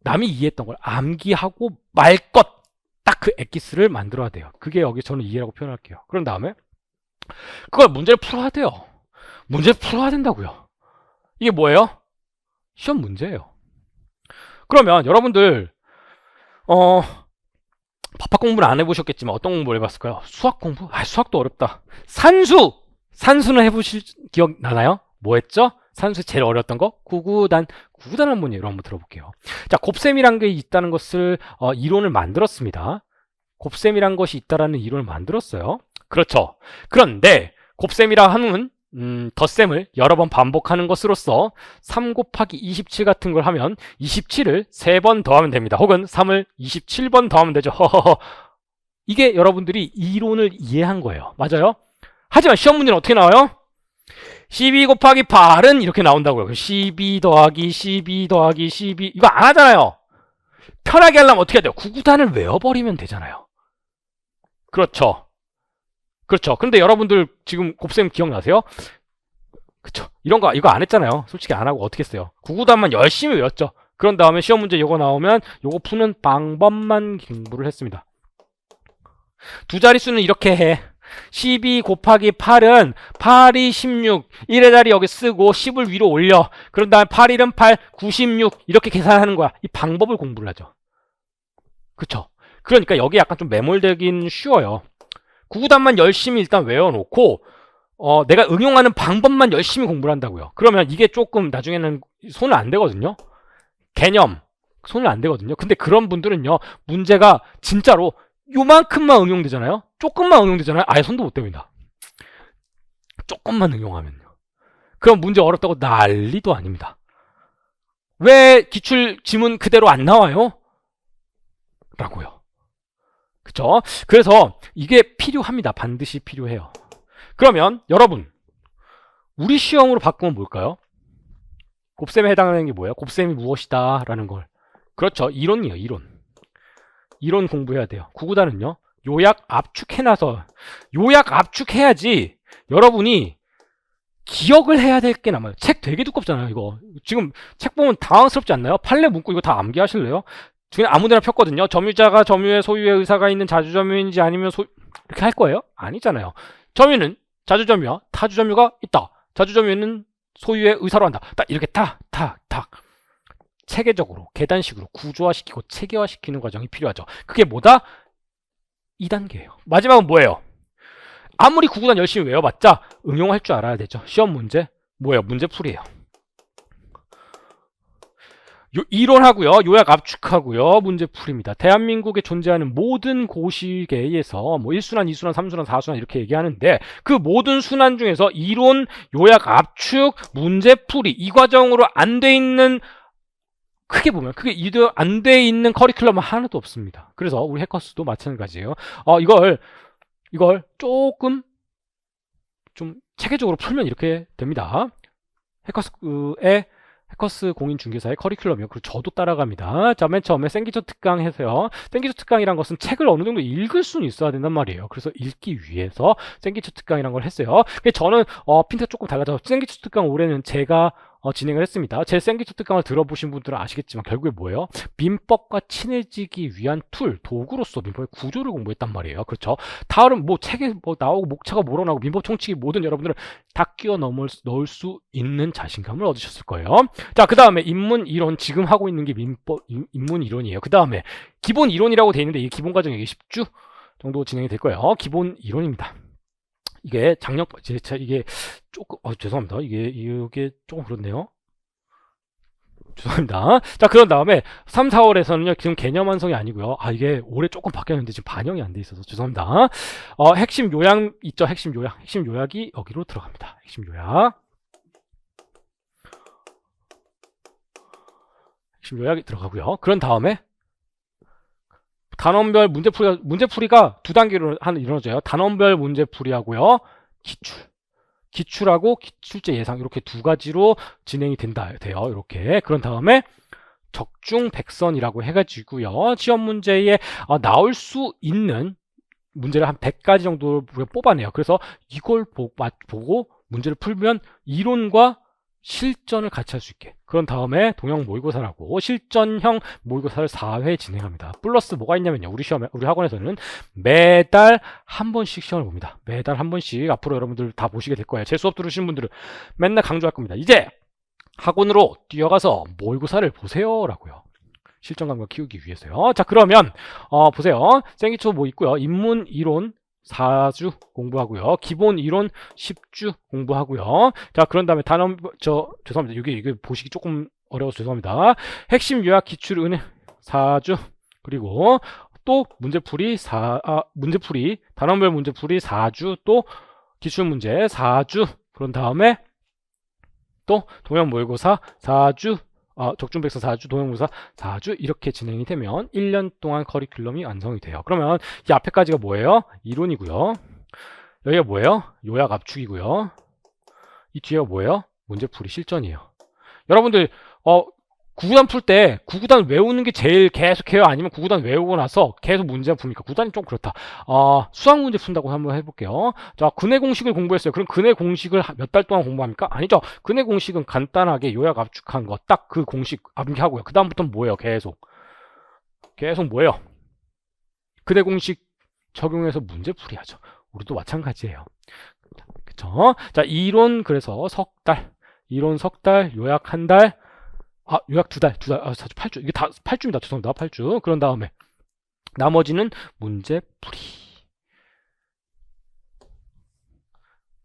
남이 이해했던 걸 암기하고 말 것 딱 그 엑기스를 만들어야 돼요. 그게 여기 저는 이해라고 표현할게요. 그런 다음에 그걸 문제를 풀어야 돼요. 문제를 풀어야 된다고요. 이게 뭐예요? 시험 문제예요. 그러면 여러분들 법학 공부를 안 해보셨겠지만 어떤 공부를 해봤을까요? 수학 공부? 수학도 어렵다. 산수는 해보실 기억 나나요? 뭐 했죠? 산수 제일 어려웠던 거? 구구단 한번 예로 한번 들어볼게요. 자, 곱셈이란 게 있다는 것을 이론을 만들었습니다. 곱셈이란 것이 있다라는 이론을 만들었어요. 그렇죠. 그런데 곱셈이라 하는 덧셈을 여러 번 반복하는 것으로서 3 곱하기 27 같은 걸 하면 27을 3번 더하면 됩니다. 혹은 3을 27번 더하면 되죠. 허허허. 이게 여러분들이 이론을 이해한 거예요. 맞아요? 하지만 시험 문제는 어떻게 나와요? 12 곱하기 8은 이렇게 나온다고요. 12 더하기 12 더하기 12 이거 안 하잖아요. 편하게 하려면 어떻게 해야 돼요? 구구단을 외워버리면 되잖아요. 그렇죠. 그렇죠. 근데 여러분들 지금 곱셈 기억나세요? 그쵸. 이런 거, 이거 안 했잖아요. 솔직히 안 하고 어떻게 했어요? 구구단만 열심히 외웠죠. 그런 다음에 시험 문제 요거 나오면 요거 푸는 방법만 공부를 했습니다. 두 자릿수는 이렇게 해. 12 곱하기 8은 8이 16, 1의 자리 여기 쓰고 10을 위로 올려. 그런 다음에 8, 1은 8, 96 이렇게 계산하는 거야. 이 방법을 공부를 하죠. 그쵸? 그러니까 여기 약간 좀 매몰되긴 쉬워요. 구구단만 열심히 일단 외워놓고 내가 응용하는 방법만 열심히 공부를 한다고요. 그러면 이게 조금 나중에는 손을 안 대거든요. 개념 손을 안 대거든요. 근데 그런 분들은요, 문제가 진짜로 요만큼만 응용되잖아요. 조금만 응용되잖아요. 아예 손도 못 대입니다. 조금만 응용하면요. 그럼 문제 어렵다고 난리도 아닙니다. 왜 기출 지문 그대로 안 나와요? 라고요. 그쵸? 그래서 이게 필요합니다. 반드시 필요해요. 그러면 여러분, 우리 시험으로 바꾸면 뭘까요? 곱셈에 해당하는 게 뭐예요? 곱셈이 무엇이다 라는 걸. 그렇죠. 이론이에요. 이론 공부해야 돼요. 구구단은요, 요약 압축해놔서 요약 압축해야지 여러분이 기억을 해야 될 게 남아요. 책 되게 두껍잖아요. 이거 지금 책 보면 당황스럽지 않나요? 판례 문구 이거 다 암기하실래요? 지금 아무데나 폈거든요. 점유자가 점유의 소유의 의사가 있는 자주점유인지 아니면 이렇게 할 거예요? 아니잖아요. 점유는 자주점유와 타주점유가 있다. 자주점유는 소유의 의사로 한다. 딱 이렇게 탁 체계적으로 계단식으로 구조화시키고 체계화시키는 과정이 필요하죠. 그게 뭐다? 2단계예요. 마지막은 뭐예요? 아무리 구구단 열심히 외워봤자 응용할 줄 알아야 되죠. 시험 문제 뭐예요? 문제풀이에요. 이론하고요, 요약 압축하고요, 문제풀이입니다. 대한민국에 존재하는 모든 고시계에서 뭐 1순환, 2순환, 3순환, 4순환 이렇게 얘기하는데 그 모든 순환 중에서 이론, 요약 압축, 문제풀이 이 과정으로 안 돼 있는, 크게 보면 그게 안 돼 있는 커리큘럼은 하나도 없습니다. 그래서 우리 해커스도 마찬가지예요. 이걸 조금 좀 체계적으로 풀면 이렇게 됩니다. 해커스 공인중개사의 커리큘럼이요. 그리고 저도 따라갑니다. 자, 맨 처음에 생기초 특강 해서요. 생기초 특강이란 것은 책을 어느 정도 읽을 수는 있어야 된단 말이에요. 그래서 읽기 위해서 생기초 특강이란 걸 했어요. 저는 핀트가 조금 달라져서 생기초 특강 올해는 제가 진행을 했습니다. 제 생기초 특강을 들어보신 분들은 아시겠지만 결국에 뭐예요? 민법과 친해지기 위한 툴, 도구로서 민법의 구조를 공부했단 말이에요. 그렇죠? 다른 뭐 책에 뭐 나오고 목차가 뭐로 나오고 민법 총칙이 뭐든 여러분들은 다 끼워 넣을 수 있는 자신감을 얻으셨을 거예요. 자, 그 다음에 인문 이론, 지금 하고 있는 게 인문 이론이에요. 그 다음에 기본 이론이라고 돼 있는데 이 기본 과정이 10주 정도 진행이 될 거예요. 기본 이론입니다. 이게 이게 조금 죄송합니다. 이게 조금 그렇네요. 죄송합니다. 자, 그런 다음에 3, 4월에서는요, 지금 개념 완성이 아니고요. 이게 올해 조금 바뀌었는데 지금 반영이 안 돼 있어서 죄송합니다. 핵심 요약 있죠? 핵심 요약이 여기로 들어갑니다. 핵심 요약이 들어가고요. 그런 다음에 단원별 문제풀이가 두 단계로 이루어져요. 단원별 문제풀이하고요, 기출하고 기출제 예상 이렇게 두 가지로 진행이 돼요. 이렇게. 그런 다음에 적중백선이라고 해가지고요, 시험 문제에 나올 수 있는 문제를 한 100가지 정도 뽑아내요. 그래서 이걸 보고 문제를 풀면 이론과 실전을 같이 할 수 있게. 그런 다음에 동형 모의고사라고 실전형 모의고사를 4회 진행합니다. 플러스 뭐가 있냐면요, 우리 학원에서는 매달 한 번씩 시험을 봅니다. 매달 한 번씩 앞으로 여러분들 다 보시게 될 거예요. 제 수업 들으시는 분들은 맨날 강조할 겁니다. 이제 학원으로 뛰어가서 모의고사를 보세요 라고요. 실전 감각 키우기 위해서요. 자, 그러면 보세요. 생기초 뭐 있고요. 인문 이론 4주 공부하고요. 기본 이론 10주 공부하고요. 자, 그런 다음에 죄송합니다. 이게 보시기 조금 어려워서 죄송합니다. 핵심 요약 기출 은행 4주, 그리고 또 문제풀이 단원별 문제풀이 4주, 또 기출 문제 4주, 그런 다음에 또 동형 모의고사 4주, 적중백서 4주, 동형고사 4주 이렇게 진행이 되면 1년 동안 커리큘럼이 완성이 돼요. 그러면 이 앞에까지가 뭐예요? 이론이고요. 여기가 뭐예요? 요약 압축이고요. 이 뒤에가 뭐예요? 문제풀이 실전이에요. 여러분들 구구단 풀 때 구구단 외우는 게 제일 계속해요? 아니면 구구단 외우고 나서 계속 문제 풉니까? 구구단이 좀 그렇다. 수학 문제 푼다고 한번 해볼게요. 자, 근해 공식을 공부했어요. 그럼 근해 공식을 몇 달 동안 공부합니까? 아니죠. 근해 공식은 간단하게 요약 압축한 거 딱 그 공식 암기하고요. 그 다음부터는 뭐예요? 계속 뭐예요? 근해 공식 적용해서 문제 풀이하죠. 우리도 마찬가지예요. 그쵸? 자, 이론 그래서 석 달, 이론 석 달, 요약 한 달, 요약 두 달, 8주. 이게 다 8주입니다. 죄송합니다. 8주. 그런 다음에 나머지는 문제 풀이.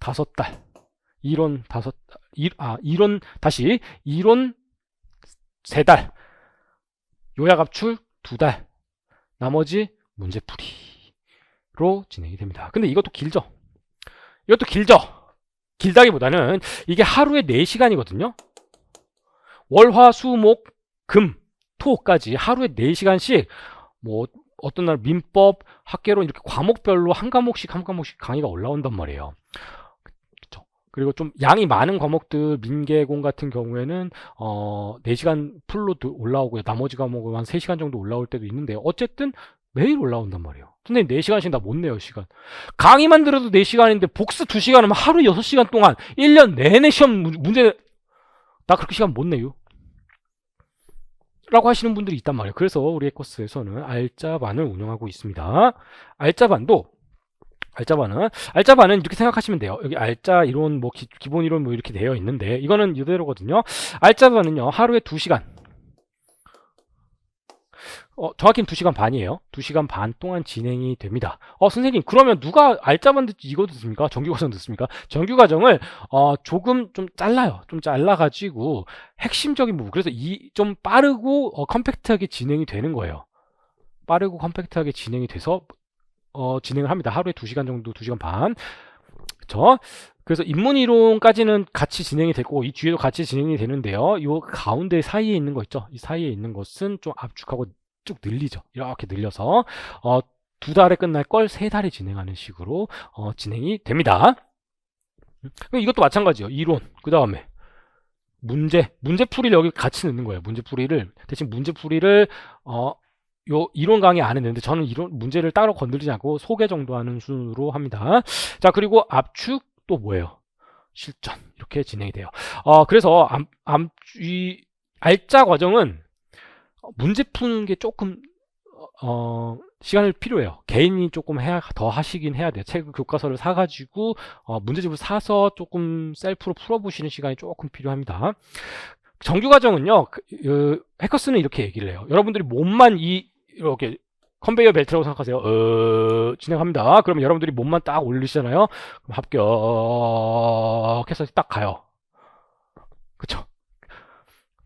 5달. 이론 5달. 이론 다시 이론 3달. 요약 압축 2달. 나머지 문제 풀이로 진행이 됩니다. 근데 이것도 길죠. 이것도 길죠. 길다기보다는 이게 하루에 4시간이거든요. 월, 화, 수, 목, 금, 토까지 하루에 4시간씩 뭐 어떤 날 민법, 학개론 이렇게 과목별로 한 과목씩 강의가 올라온단 말이에요. 그쵸? 그리고 좀 양이 많은 과목들 민계공 같은 경우에는 4시간 풀로 올라오고요. 나머지 과목은 한 3시간 정도 올라올 때도 있는데 어쨌든 매일 올라온단 말이에요. 선생님 4시간씩 나 못 내요, 시간. 강의만 들어도 4시간인데 복수 2시간 하면 하루 6시간 동안 1년 내내 시험 문제 나 그렇게 시간 못 내요. 라고 하시는 분들이 있단 말이에요. 그래서 우리 코스에서는 알짜반을 운영하고 있습니다. 알짜반은 이렇게 생각하시면 돼요. 여기 알짜 이론 뭐 기본 이론 뭐 이렇게 되어 있는데 이거는 이대로거든요. 알짜반은요 하루에 2시간. 정확히는 2시간 반이에요. 2시간 반 동안 진행이 됩니다. 선생님, 그러면 누가 알짜반 듣지 이거 듣습니까? 정규과정 듣습니까? 정규과정을, 조금 좀 잘라요. 좀 잘라가지고, 핵심적인 부분. 그래서 좀 빠르고, 컴팩트하게 진행이 되는 거예요. 빠르고 컴팩트하게 진행이 돼서, 진행을 합니다. 하루에 2시간 정도, 2시간 반. 그쵸? 그래서 인문이론까지는 같이 진행이 되고 이 뒤에도 같이 진행이 되는데요. 이 가운데 사이에 있는 거 있죠? 이 사이에 있는 것은 좀 압축하고 쭉 늘리죠. 이렇게 늘려서 2달에 끝날 걸 3달에 진행하는 식으로 진행이 됩니다. 이것도 마찬가지예요. 이론, 그 다음에 문제풀이를 여기 같이 넣는 거예요. 대신 문제풀이를 요 이론 강의 안에 넣는데 저는 이론 문제를 따로 건드리지 않고 소개 정도 하는 순으로 합니다. 자, 그리고 압축 또 뭐예요? 실전 이렇게 진행이 돼요. 그래서 이 알짜 과정은 문제 푸는 게 조금 시간을 필요해요. 개인이 조금 더 하시긴 해야 돼요. 책 교과서를 사가지고 문제집을 사서 조금 셀프로 풀어보시는 시간이 조금 필요합니다. 정규 과정은요, 해커스는 이렇게 얘기를 해요. 여러분들이 몸만 이렇게 컨베이어 벨트라고 생각하세요. 진행합니다. 그러면 여러분들이 몸만 딱 올리시잖아요. 그럼 합격해서 딱 가요. 그쵸?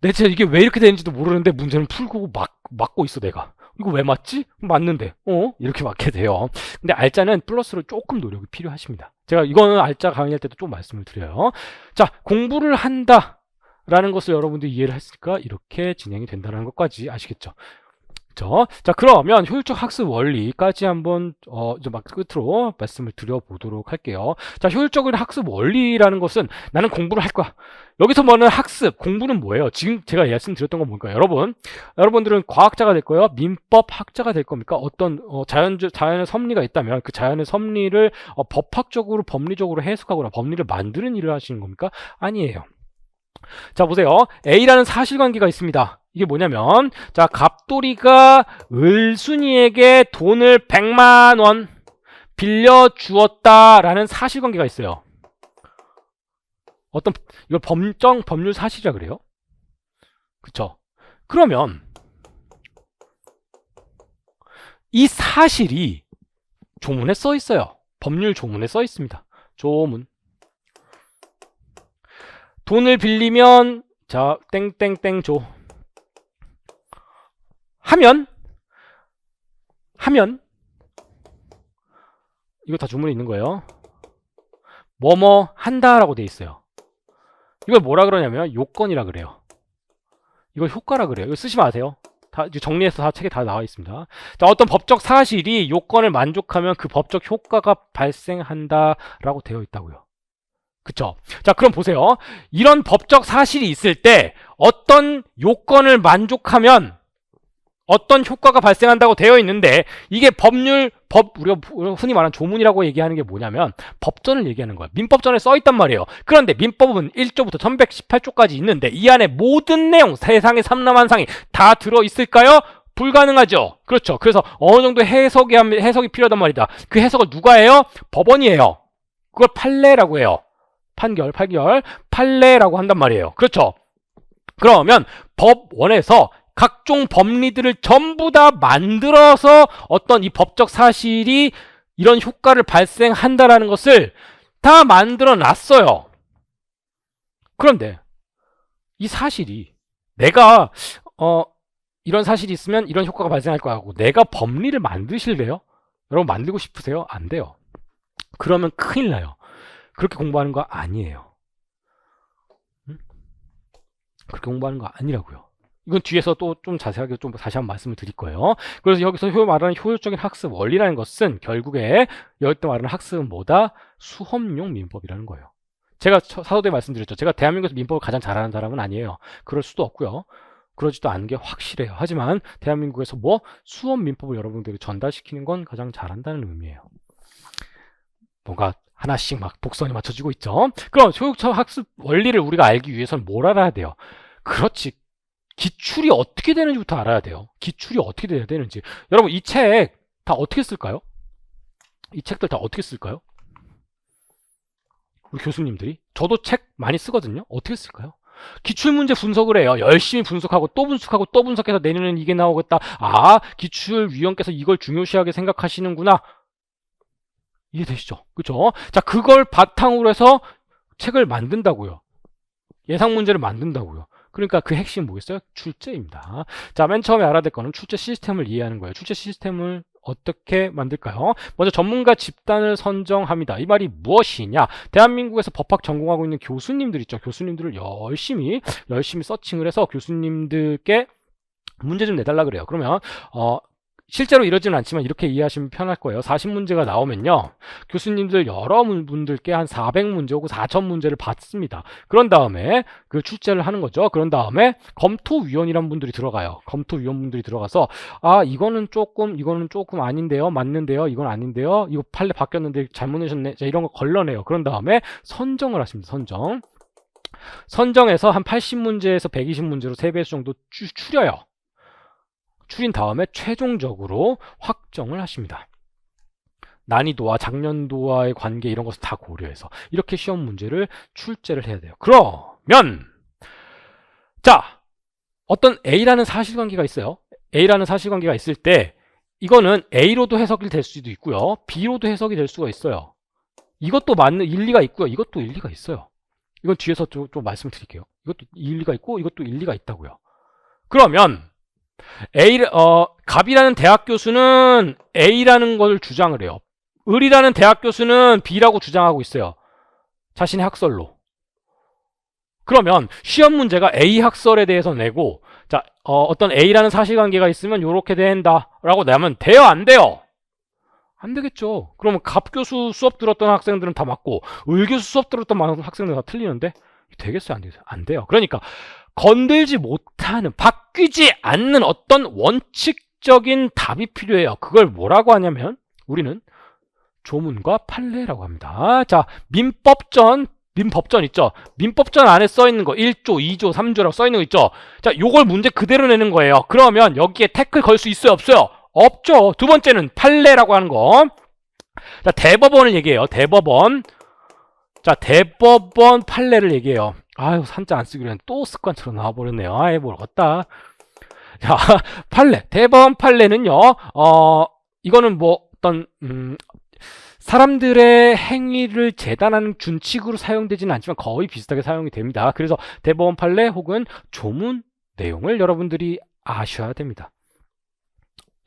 대체 이게 왜 이렇게 되는지도 모르는데 문제는 풀고 맞고 있어, 내가. 이거 왜 맞지? 맞는데. 이렇게 맞게 돼요. 근데 알짜는 플러스로 조금 노력이 필요하십니다. 제가 이거는 알짜 강의할 때도 좀 말씀을 드려요. 자, 공부를 한다. 라는 것을 여러분들이 이해를 했으니까 이렇게 진행이 된다는 것까지 아시겠죠? 그쵸? 자, 그러면 효율적 학습 원리까지 한번 이제 막 끝으로 말씀을 드려보도록 할게요. 자, 효율적인 학습 원리라는 것은 나는 공부를 할 거야. 여기서 뭐는 학습, 공부는 뭐예요? 지금 제가 말씀드렸던 건 뭘까요? 여러분들은 과학자가 될 거예요? 민법 학자가 될 겁니까? 어떤 자연의 섭리가 있다면 그 자연의 섭리를 법학적으로 법리적으로 해석하거나 법리를 만드는 일을 하시는 겁니까? 아니에요. 자, 보세요. A라는 사실관계가 있습니다. 이게 뭐냐면, 자, 갑돌이가 을순이에게 돈을 100만 원 빌려주었다라는 사실관계가 있어요. 이걸 법률 사실이라 그래요. 그쵸? 그러면, 이 사실이 조문에 써 있어요. 법률 조문에 써 있습니다. 조문. 돈을 빌리면 자 땡땡땡 줘 하면 이거 다 주문에 있는 거예요. 뭐뭐 한다라고 돼 있어요. 이걸 뭐라 그러냐면 요건이라 그래요. 이걸 효과라 그래요. 이거 쓰지 마세요. 다 정리해서 다 책에 다 나와 있습니다. 자, 어떤 법적 사실이 요건을 만족하면 그 법적 효과가 발생한다라고 되어 있다고요. 그쵸? 자, 그럼 보세요. 이런 법적 사실이 있을 때 어떤 요건을 만족하면 어떤 효과가 발생한다고 되어 있는데, 이게 우리가 흔히 말하는 조문이라고 얘기하는 게 뭐냐면 법전을 얘기하는 거야. 민법전에 써 있단 말이에요. 그런데 민법은 1조부터 1118조까지 있는데 이 안에 모든 내용, 세상의 삼라만상이 다 들어 있을까요? 불가능하죠. 그렇죠. 그래서 어느 정도 해석이 필요하단 말이다. 그 해석을 누가 해요? 법원이에요. 그걸 판례라고 해요. 판례라고 한단 말이에요. 그렇죠. 그러면 법원에서 각종 법리들을 전부 다 만들어서 어떤 이 법적 사실이 이런 효과를 발생한다라는 것을 다 만들어 놨어요. 그런데 이 사실이 내가 이런 사실이 있으면 이런 효과가 발생할 거야 하고 내가 법리를 만드실래요? 여러분 만들고 싶으세요? 안 돼요. 그러면 큰일 나요. 그렇게 공부하는 거 아니에요. 그렇게 공부하는 거 아니라고요. 이건 뒤에서 또 좀 자세하게 좀 다시 한번 말씀을 드릴 거예요. 그래서 여기서 말하는 효율적인 학습 원리라는 것은 결국에 여기 때 말하는 학습은 뭐다? 수험용 민법이라는 거예요. 제가 사도에 말씀드렸죠. 제가 대한민국에서 민법을 가장 잘하는 사람은 아니에요. 그럴 수도 없고요. 그러지도 않은 게 확실해요. 하지만 대한민국에서 수험 민법을 여러분들이 전달시키는 건 가장 잘한다는 의미예요. 뭔가 하나씩 막 복선이 맞춰지고 있죠. 그럼 효율적 학습 원리를 우리가 알기 위해서는 뭘 알아야 돼요? 그렇지. 기출이 어떻게 되는지부터 알아야 돼요. 기출이 어떻게 돼야 되는지. 여러분 이 책 다 어떻게 쓸까요? 이 책들 다 어떻게 쓸까요? 우리 교수님들이. 저도 책 많이 쓰거든요. 어떻게 쓸까요? 기출문제 분석을 해요. 열심히 분석하고 또 분석하고 또 분석해서 내년에는 이게 나오겠다. 아, 기출위원께서 이걸 중요시하게 생각하시는구나. 이해되시죠? 그쵸? 자, 그걸 바탕으로 해서 책을 만든다고요. 예상 문제를 만든다고요. 그러니까 그 핵심은 뭐겠어요? 출제입니다. 자, 맨 처음에 알아야 될 거는 출제 시스템을 이해하는 거예요. 출제 시스템을 어떻게 만들까요? 먼저 전문가 집단을 선정합니다. 이 말이 무엇이냐? 대한민국에서 법학 전공하고 있는 교수님들 있죠. 교수님들을 열심히 서칭을 해서 교수님들께 문제 좀 내달라 그래요. 그러면 실제로 이러지는 않지만 이렇게 이해하시면 편할 거예요. 40문제가 나오면요. 교수님들 여러분들께 한 400문제 혹은 4000문제를 받습니다. 그런 다음에 그 출제를 하는 거죠. 그런 다음에 검토위원이란 분들이 들어가요. 검토위원분들이 들어가서 이거는 조금 아닌데요. 맞는데요. 이건 아닌데요. 이거 판례 바뀌었는데 잘못 내셨네. 자, 이런 거 걸러내요. 그런 다음에 선정을 하십니다. 선정해서 한 80문제에서 120문제로 3배수 정도 추려요. 추린 다음에 최종적으로 확정을 하십니다. 난이도와 작년도와의 관계 이런 것을 다 고려해서 이렇게 시험 문제를 출제를 해야 돼요. 그러면 자, 어떤 A라는 사실관계가 있어요. A라는 사실관계가 있을 때 이거는 A로도 해석이 될 수도 있고요. B로도 해석이 될 수가 있어요. 이것도 맞는 일리가 있고요. 이것도 일리가 있어요. 이건 뒤에서 좀 말씀을 드릴게요. 이것도 일리가 있고 이것도 일리가 있다고요. 그러면 갑이라는 대학 교수는 A라는 걸 주장을 해요. 을이라는 대학 교수는 B라고 주장하고 있어요. 자신의 학설로. 그러면 시험 문제가 A 학설에 대해서 내고, 자, 어떤 A라는 사실관계가 있으면 이렇게 된다라고 내면 돼요, 안 돼요? 안 되겠죠. 그러면 갑 교수 수업 들었던 학생들은 다 맞고, 을 교수 수업 들었던 학생들은 다 틀리는데 되겠어요, 안 되겠어요? 안 돼요. 그러니까 건들지 못하는, 바뀌지 않는 어떤 원칙적인 답이 필요해요. 그걸 뭐라고 하냐면 우리는 조문과 판례라고 합니다. 자, 민법전 있죠. 민법전 안에 써 있는 거 1조, 2조, 3조라고 써 있는 거 있죠. 자, 요걸 문제 그대로 내는 거예요. 그러면 여기에 태클 걸 수 있어요, 없어요? 없죠. 두 번째는 판례라고 하는 거. 자, 대법원을 얘기해요. 대법원. 자, 대법원 판례를 얘기해요. 아유, 산자 안 쓰기로 했는데 또 습관처럼 나와버렸네요. 아이, 모르겠다. 자, 판례. 대법원 판례는요, 이거는 어떤, 사람들의 행위를 재단하는 준칙으로 사용되지는 않지만 거의 비슷하게 사용이 됩니다. 그래서 대법원 판례 혹은 조문 내용을 여러분들이 아셔야 됩니다.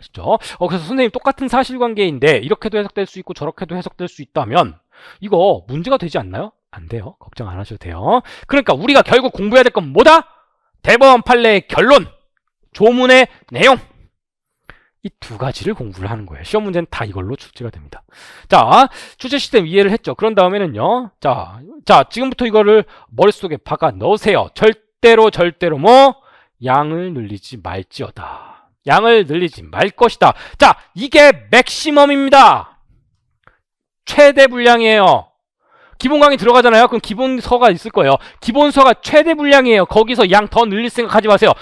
아시죠? 그래서 선생님 똑같은 사실관계인데 이렇게도 해석될 수 있고 저렇게도 해석될 수 있다면 이거 문제가 되지 않나요? 안 돼요. 걱정 안 하셔도 돼요. 그러니까 우리가 결국 공부해야 될 건 뭐다? 대법원 판례의 결론, 조문의 내용. 이 두 가지를 공부를 하는 거예요. 시험 문제는 다 이걸로 출제가 됩니다. 자, 출제 시스템 이해를 했죠. 그런 다음에는요. 자, 지금부터 이거를 머릿속에 박아 넣으세요. 절대로 뭐 양을 늘리지 말지어다. 양을 늘리지 말 것이다. 자, 이게 맥시멈입니다. 최대 분량이에요. 기본 강의 들어가잖아요. 그럼 기본서가 있을 거예요. 기본서가 최대 분량이에요. 거기서 양 더 늘릴 생각하지 마세요.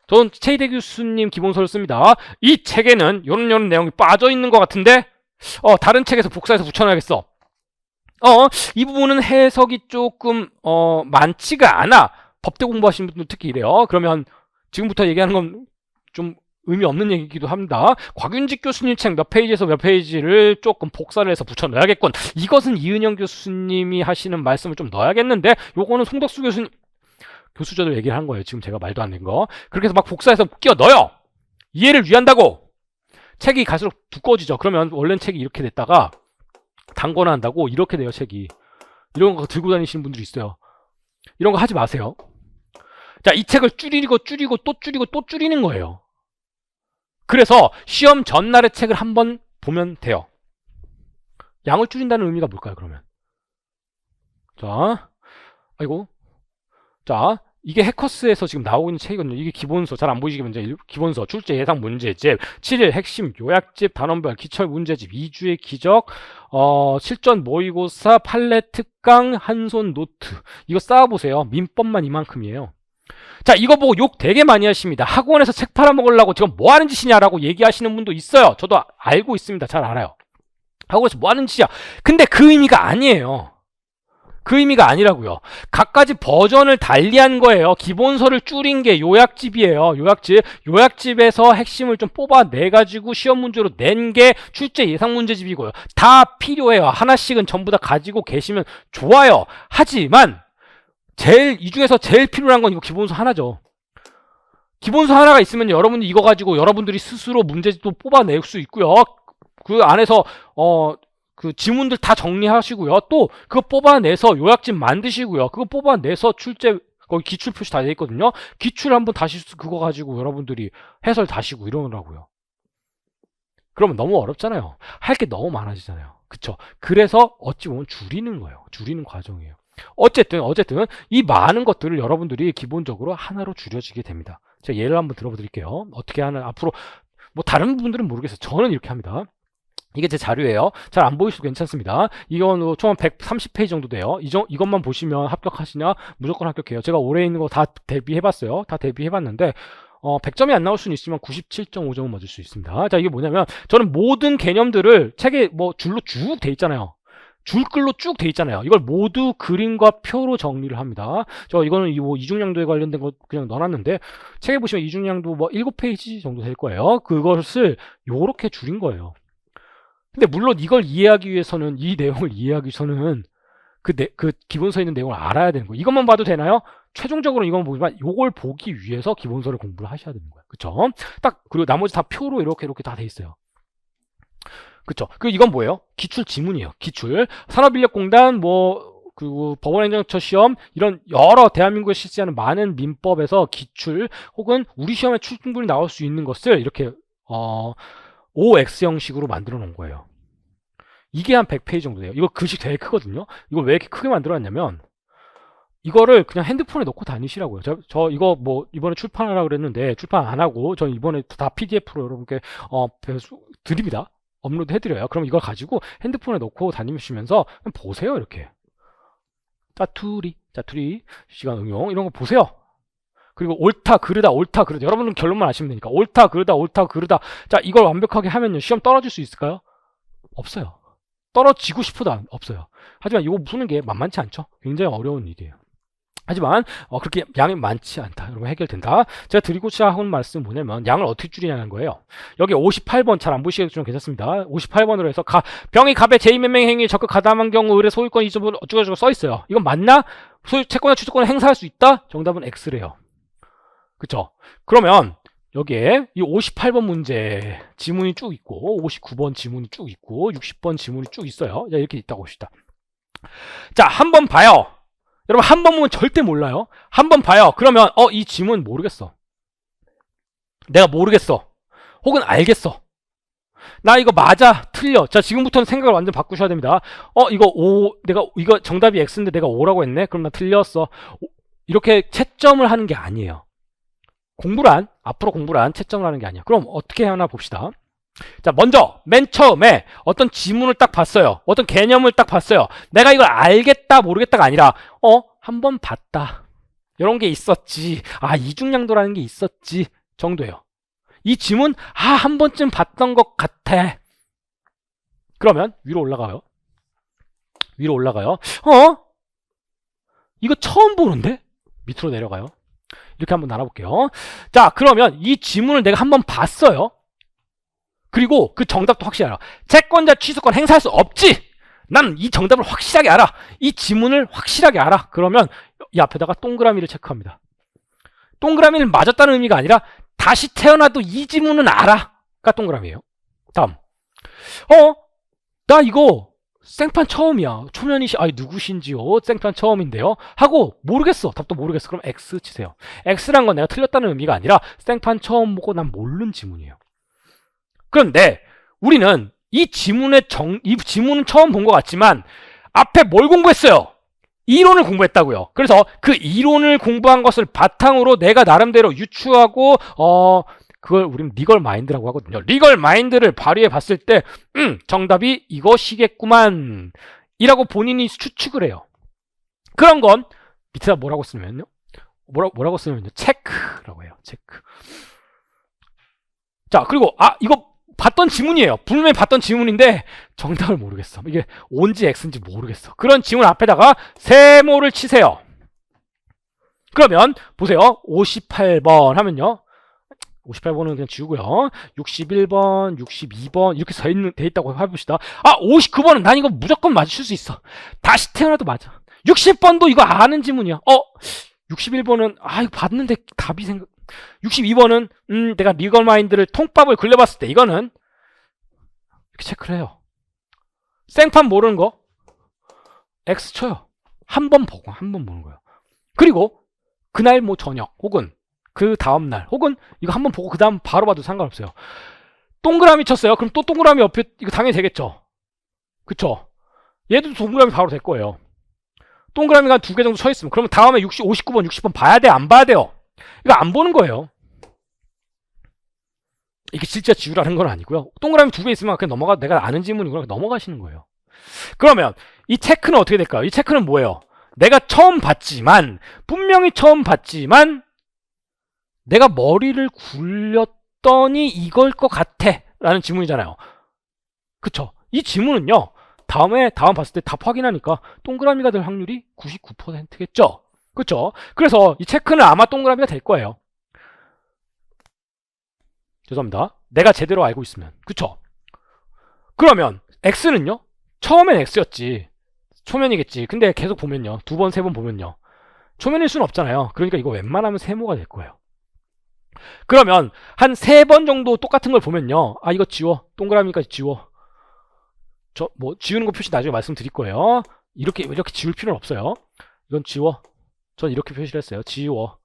전 최희대 교수님 기본서를 씁니다. 이 책에는 이런 내용이 빠져있는 것 같은데 다른 책에서 복사해서 붙여놔야겠어. 이 부분은 해석이 조금 많지가 않아. 법대 공부하시는 분들 특히 이래요. 그러면 지금부터 얘기하는 건 좀 의미 없는 얘기이기도 합니다. 곽윤직 교수님 책 몇 페이지에서 몇 페이지를 조금 복사를 해서 붙여넣어야겠군. 이것은 이은영 교수님이 하시는 말씀을 좀 넣어야겠는데 요거는 송덕수 교수님 교수저들 얘기를 한 거예요. 지금 제가 말도 안 된 거. 그렇게 해서 막 복사해서 끼워 넣어요. 이해를 위한다고. 책이 갈수록 두꺼워지죠. 그러면 원래는 책이 이렇게 됐다가 단거나 한다고 이렇게 돼요. 책이. 이런 거 들고 다니시는 분들이 있어요. 이런 거 하지 마세요. 자, 이 책을 줄이고 또 줄이는 거예요. 그래서 시험 전날의 책을 한번 보면 돼요. 양을 줄인다는 의미가 뭘까요, 그러면? 자, 아이고. 자, 이게 해커스에서 지금 나오고 있는 책이거든요. 이게 기본서, 잘 안 보이시겠면 이제 기본서, 출제 예상 문제집, 7일 핵심 요약집, 단원별 기철 문제집, 2주의 기적, 실전 모의고사, 판례 특강, 한손 노트. 이거 쌓아보세요. 민법만 이만큼이에요. 자, 이거 보고 욕 되게 많이 하십니다. 학원에서 책 팔아먹으려고 지금 뭐 하는 짓이냐라고 얘기하시는 분도 있어요. 저도 알고 있습니다. 잘 알아요. 학원에서 뭐 하는 짓이야. 근데 그 의미가 아니에요. 그 의미가 아니라고요. 각가지 버전을 달리한 거예요. 기본서를 줄인 게 요약집이에요. 요약집에서 핵심을 좀 뽑아내가지고 시험 문제로 낸 게 출제 예상 문제집이고요. 다 필요해요. 하나씩은 전부 다 가지고 계시면 좋아요. 하지만 이 중에서 제일 필요한 건 이거 기본서 하나죠. 기본서 하나가 있으면 여러분이 이거 가지고 여러분들이 스스로 문제집도 뽑아낼 수 있고요. 그 안에서 그 지문들 다 정리하시고요. 또 그거 뽑아내서 요약집 만드시고요. 그거 뽑아내서 출제 거기 기출 표시 다 돼 있거든요. 기출 한번 다시 그거 가지고 여러분들이 해설 다시고 이러느라고요. 그러면 너무 어렵잖아요. 할 게 너무 많아지잖아요. 그쵸? 그래서 어찌 보면 줄이는 거예요. 줄이는 과정이에요. 어쨌든 이 많은 것들을 여러분들이 기본적으로 하나로 줄여지게 됩니다. 제가 예를 한번 들어봐 드릴게요. 어떻게 하는 앞으로 뭐 다른 분들은 모르겠어요. 저는 이렇게 합니다. 이게 제 자료예요. 잘 안 보이셔도 괜찮습니다. 이건 총 130페이지 정도 돼요. 이것만 보시면 합격하시냐? 무조건 합격해요. 제가 올해 있는 거 다 대비해봤어요. 다 대비해봤는데 100점이 안 나올 수는 있지만 97.5점은 맞을 수 있습니다. 자, 이게 뭐냐면 저는 모든 개념들을 책에 뭐 줄로 쭉 돼 있잖아요. 줄글로 쭉 돼 있잖아요. 이걸 모두 그림과 표로 정리를 합니다. 이거는 뭐 이중량도에 관련된 거 그냥 넣어놨는데 책에 보시면 이중량도 뭐 7페이지 정도 될 거예요. 그것을 요렇게 줄인 거예요. 근데 물론 이걸 이해하기 위해서는 이 내용을 이해하기 위해서는 그 기본서에 있는 내용을 알아야 되는 거예요. 이것만 봐도 되나요? 최종적으로 이건 보지만 이걸 보기 위해서 기본서를 공부를 하셔야 되는 거예요. 그쵸? 그리고 나머지 다 표로 이렇게 다 돼 있어요. 그쵸? 그리고 이건 뭐예요? 기출 지문이에요. 기출. 산업인력공단, 그리고 법원행정처 시험, 이런 여러 대한민국에 실시하는 많은 민법에서 기출, 혹은 우리 시험에 충분히 나올 수 있는 것을 이렇게, OX 형식으로 만들어 놓은 거예요. 이게 한 100페이지 정도 돼요. 이거 글씨 되게 크거든요. 이걸 왜 이렇게 크게 만들어 놨냐면 이거를 그냥 핸드폰에 넣고 다니시라고요. 저 이거 뭐 이번에 출판하라고 그랬는데 출판 안 하고 저 이번에 다 PDF로 여러분께 드립니다. 업로드 해드려요. 그럼 이걸 가지고 핸드폰에 넣고 다니시면서 보세요. 이렇게 짜투리 시간 응용 이런 거 보세요. 그리고 옳다 그르다 여러분은 결론만 아시면 되니까 옳다 그르다 자, 이걸 완벽하게 하면요 시험 떨어질 수 있을까요? 없어요. 떨어지고 싶어도 없어요. 하지만 이거 푸는 게 만만치 않죠. 굉장히 어려운 일이에요. 하지만 그렇게 양이 많지 않다. 여러분 해결된다. 제가 드리고자 하는 말씀은 뭐냐면 양을 어떻게 줄이냐는 거예요. 여기 58번 잘 안 보시겠지만 괜찮습니다. 58번으로 해서 병이 갑의 제2매매 행위에 적극 가담한 경우 의뢰 소유권 이전을 어쩌고저쩌고 써 있어요. 이건 맞나? 채권이나 취득권을 행사할 수 있다? 정답은 X래요. 그쵸? 그러면 여기에 이 58번 문제 지문이 쭉 있고 59번 지문이 쭉 있고 60번 지문이 쭉 있어요. 자, 이렇게 있다고 봅시다. 자, 한번 봐요. 여러분 한 번 보면 절대 몰라요. 한 번 봐요. 그러면 이 지문 모르겠어. 내가 모르겠어. 혹은 알겠어. 나 이거 맞아, 틀려. 자, 지금부터는 생각을 완전 바꾸셔야 됩니다. 이거 이거 정답이 X인데 내가 O라고 했네? 그럼 나 틀렸어. 이렇게 채점을 하는 게 아니에요. 앞으로 공부를 안 채점을 하는 게 아니야. 그럼 어떻게 하나 봅시다. 자, 먼저 맨 처음에 어떤 지문을 딱 봤어요. 어떤 개념을 딱 봤어요. 내가 이걸 알겠다 모르겠다가 아니라 한번 봤다. 이런 게 있었지. 이중량도라는 게 있었지 정도예요. 이 지문 한 번쯤 봤던 것 같아. 그러면 위로 올라가요. 이거 처음 보는데? 밑으로 내려가요. 이렇게 한번 나눠볼게요. 자, 그러면 이 지문을 내가 한번 봤어요. 그리고 그 정답도 확실히 알아. 채권자 취소권 행사할 수 없지. 난 이 정답을 확실하게 알아. 이 지문을 확실하게 알아. 그러면 이 앞에다가 동그라미를 체크합니다. 동그라미는 맞았다는 의미가 아니라 다시 태어나도 이 지문은 알아가 동그라미예요. 다음. 나 이거 생판 처음이야. 초면이시 누구신지요? 생판 처음인데요. 하고 모르겠어. 답도 모르겠어. 그럼 X 치세요. X란 건 내가 틀렸다는 의미가 아니라 생판 처음 보고 난 모르는 지문이에요. 그런데 우리는 이 지문은 처음 본 것 같지만 앞에 뭘 공부했어요? 이론을 공부했다고요. 그래서 그 이론을 공부한 것을 바탕으로 내가 나름대로 유추하고 그걸 우리는 리걸 마인드라고 하거든요. 리걸 마인드를 발휘해 봤을 때 정답이 이것이겠구만 이라고 본인이 추측을 해요. 그런 건 밑에다 뭐라고 쓰면요? 뭐라고 쓰면요? 체크라고 해요. 체크. 자, 그리고 이거 봤던 지문이에요. 분명히 봤던 지문인데 정답을 모르겠어. 이게 O인지 X인지 모르겠어. 그런 지문 앞에다가 세모를 치세요. 그러면 보세요. 58번 하면요. 58번은 그냥 지우고요. 61번, 62번 이렇게 돼 있다고 해봅시다. 59번은 난 이거 무조건 맞출 수 있어. 다시 태어나도 맞아. 60번도 이거 아는 지문이야. 61번은 이거 봤는데 답이 62번은 내가 리걸 마인드를 통밥을 굴려봤을 때 이거는 이렇게 체크를 해요. 생판 모르는 거 X 쳐요. 한 번 보는 거예요. 그리고 그날 저녁 혹은 그 다음날 혹은 이거 한번 보고 그 다음 바로 봐도 상관없어요. 동그라미 쳤어요. 그럼 또 동그라미 옆에 이거 당연히 되겠죠. 그쵸? 얘도 동그라미 바로 될 거예요. 동그라미가 한 2개 정도 쳐 있으면 그러면 다음에 59번 60번 봐야 돼? 안 봐야 돼요? 이거 안 보는 거예요. 이게 진짜 지우라는 건 아니고요. 동그라미 2개 있으면 그냥 내가 아는 지문이구나 넘어가시는 거예요. 그러면 이 체크는 어떻게 될까요? 이 체크는 뭐예요? 내가 분명히 처음 봤지만 내가 머리를 굴렸더니 이걸 것 같아 라는 지문이잖아요. 그쵸? 이 지문은요 다음 봤을 때 답 확인하니까 동그라미가 될 확률이 99%겠죠? 그쵸? 그래서 이 체크는 아마 동그라미가 될 거예요. 죄송합니다. 내가 제대로 알고 있으면. 그쵸? 그러면 X는요? 처음엔 X였지. 초면이겠지. 근데 계속 보면요. 2번, 3번 보면요. 초면일 수는 없잖아요. 그러니까 이거 웬만하면 세모가 될 거예요. 그러면 한 3번 정도 똑같은 걸 보면요. 이거 지워. 동그라미까지 지워. 지우는 거 표시 나중에 말씀드릴 거예요. 이렇게 지울 필요는 없어요. 이건 지워. 전 이렇게 표시를 했어요. 지워.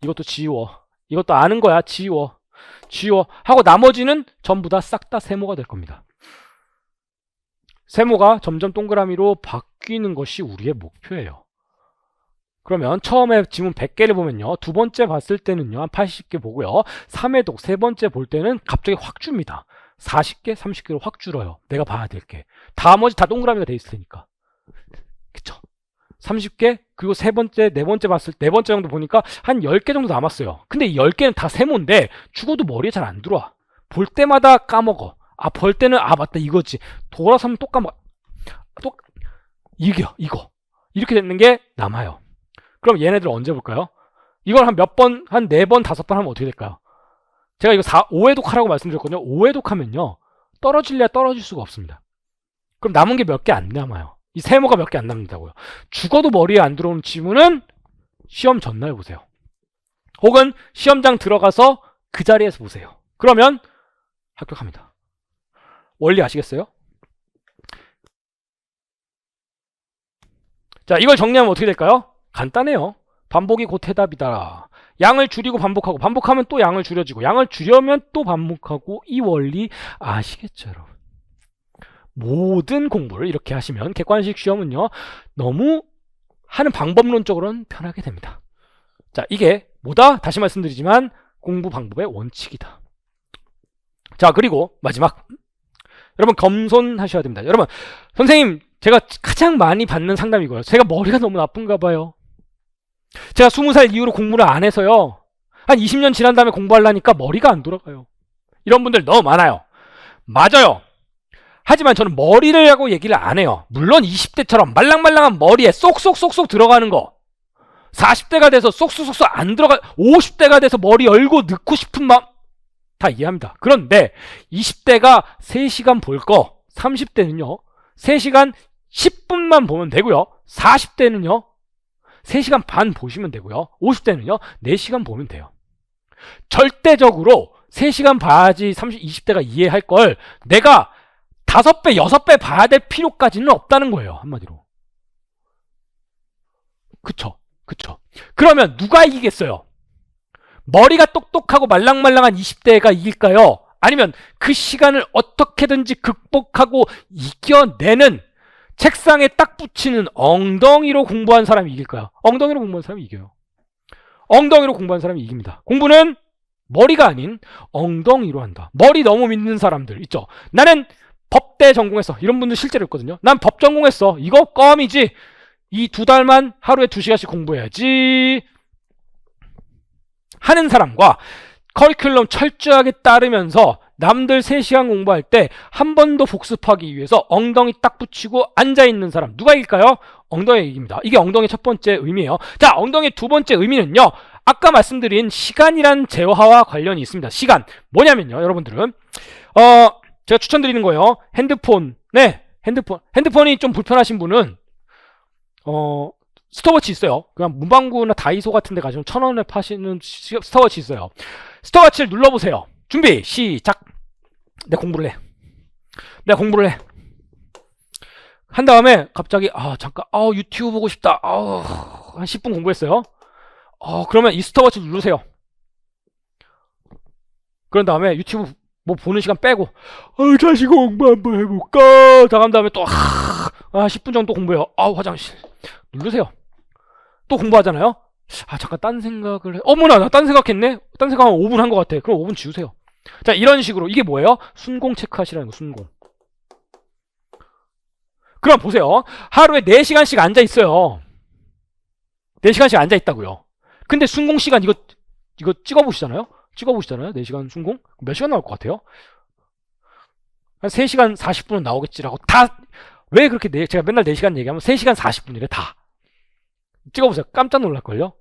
이것도 지워. 이것도 아는 거야. 지워. 하고 나머지는 전부 다 싹 다 세모가 될 겁니다. 세모가 점점 동그라미로 바뀌는 것이 우리의 목표예요. 그러면 처음에 지문 100개를 보면요. 두 번째 봤을 때는요. 한 80개 보고요. 3회독 세 번째 볼 때는 갑자기 확 줍니다. 40개, 30개로 확 줄어요. 내가 봐야 될 게. 나머지 다 동그라미가 돼 있을 테니까. 그쵸? 30개, 그리고 세 번째, 네 번째 네 번째 정도 보니까 한 10개 정도 남았어요. 근데 이 10개는 다 세모인데 죽어도 머리에 잘 안 들어와. 볼 때마다 까먹어. 볼 때는 맞다 이거지. 돌아서면 또 까먹어. 이거. 이렇게 되는 게 남아요. 그럼 얘네들 언제 볼까요? 이걸 한 몇 번, 한 4번, 5번 하면 어떻게 될까요? 제가 이거 5회독 하라고 말씀드렸거든요. 5회독 하면요. 떨어질래야 떨어질 수가 없습니다. 그럼 남은 게 몇 개 안 남아요. 이 세모가 몇 개 안 남는다고요. 죽어도 머리에 안 들어오는 지문은 시험 전날 보세요. 혹은 시험장 들어가서 그 자리에서 보세요. 그러면 합격합니다. 원리 아시겠어요? 자, 이걸 정리하면 어떻게 될까요? 간단해요. 반복이 곧 해답이다. 양을 줄이고 반복하고, 반복하면 또 양을 줄여지고, 양을 줄여면 또 반복하고, 이 원리 아시겠죠, 여러분? 모든 공부를 이렇게 하시면 객관식 시험은요, 너무 하는 방법론적으로는 편하게 됩니다. 자, 이게 뭐다? 다시 말씀드리지만 공부 방법의 원칙이다. 자, 그리고 마지막, 여러분 겸손하셔야 됩니다. 여러분, 선생님 제가 가장 많이 받는 상담이고요. 제가 머리가 너무 나쁜가 봐요. 제가 20살 이후로 공부를 안 해서요, 한 20년 지난 다음에 공부하려니까 머리가 안 돌아가요. 이런 분들 너무 많아요. 맞아요. 하지만 저는 머리를 하고 얘기를 안 해요. 물론 20대처럼 말랑말랑한 머리에 쏙쏙쏙쏙 들어가는 거, 40대가 돼서 쏙쏙쏙쏙 안 들어가, 50대가 돼서 머리 열고 넣고 싶은 마음 다 이해합니다. 그런데 20대가 3시간 볼 거, 30대는요 3시간 10분만 보면 되고요, 40대는요 3시간 반 보시면 되고요, 50대는요 4시간 보면 돼요. 절대적으로 3시간 봐야지 20대가 이해할 걸 내가 5배, 6배 봐야 될 필요까지는 없다는 거예요, 한마디로. 그쵸? 그러면 누가 이기겠어요? 머리가 똑똑하고 말랑말랑한 20대가 이길까요? 아니면 그 시간을 어떻게든지 극복하고 이겨내는, 책상에 딱 붙이는 엉덩이로 공부한 사람이 이길까요? 엉덩이로 공부한 사람이 이겨요. 엉덩이로 공부한 사람이 이깁니다. 공부는 머리가 아닌 엉덩이로 한다. 머리 너무 믿는 사람들 있죠. 나는 법대 전공했어, 이런 분들 실제로 있거든요. 난 법 전공했어, 이거 껌이지, 이 2달만 하루에 2시간씩 공부해야지 하는 사람과, 커리큘럼 철저하게 따르면서 남들 3시간 공부할 때 한 번 더 복습하기 위해서 엉덩이 딱 붙이고 앉아있는 사람, 누가 이길까요? 엉덩이가 이깁니다. 이게 엉덩이 첫 번째 의미예요. 자, 엉덩이 두 번째 의미는요, 아까 말씀드린 시간이란 재화와 관련이 있습니다. 시간 뭐냐면요, 여러분들은 제가 추천드리는 거예요. 핸드폰이 좀 불편하신 분은 스톱워치 있어요. 그냥 문방구나 다이소 같은 데 가시면 1,000원에 파시는 스톱워치 있어요. 스톱워치를 눌러보세요. 준비 시작. 내가 공부를 해. 한 다음에 갑자기 잠깐 유튜브 보고 싶다. 한 10분 공부했어요. 그러면 이 스톱워치 누르세요. 그런 다음에 유튜브 뭐 보는 시간 빼고 다시 공부 한번 해볼까. 다 간 다음에 또 10분 정도 공부해요. 화장실 누르세요. 또 공부하잖아요. 잠깐 딴 생각을 해. 어머나, 나 딴 생각했네. 딴 생각하면 5분 한 것 같아. 그럼 5분 지우세요. 자, 이런 식으로. 이게 뭐예요? 순공 체크하시라는 거, 순공. 그럼 보세요. 하루에 4시간씩 앉아 있어요. 4시간씩 앉아 있다고요. 근데 순공 시간 이거 찍어보시잖아요. 4시간 순공? 몇 시간 나올 것 같아요? 한 3시간 40분은 나오겠지라고 왜 그렇게 제가 맨날 4시간 얘기하면 3시간 40분이래 다. 찍어보세요. 깜짝 놀랄걸요?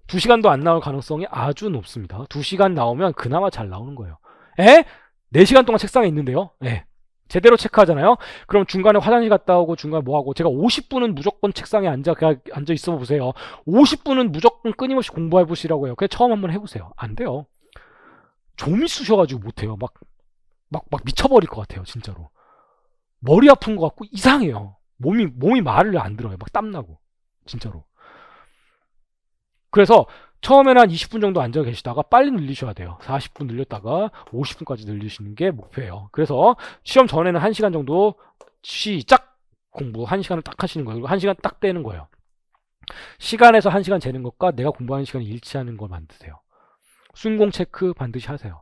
2시간도 안 나올 가능성이 아주 높습니다. 2시간 나오면 그나마 잘 나오는 거예요. 4시간 동안 책상에 있는데요. 제대로 체크하잖아요. 그럼 중간에 화장실 갔다 오고 중간에 뭐하고, 제가 50분은 무조건 책상에 앉아 있어 보세요. 50분은 무조건 끊임없이 공부해 보시라고 해요. 그냥 처음 한번 해보세요. 안 돼요. 좀이 쑤셔가지고 못해요. 막 미쳐버릴 것 같아요, 진짜로. 머리 아픈 것 같고 이상해요. 몸이 말을 안 들어요. 막 땀나고, 진짜로. 그래서 처음에는 한 20분 정도 앉아 계시다가 빨리 늘리셔야 돼요. 40분 늘렸다가 50분까지 늘리시는 게 목표예요. 그래서 시험 전에는 1시간 정도 시작 공부 1시간을 딱 하시는 거예요. 그리고 1시간 딱 떼는 거예요. 시간에서 1시간 재는 것과 내가 공부하는 시간이 일치하는 걸 만드세요. 순공 체크 반드시 하세요.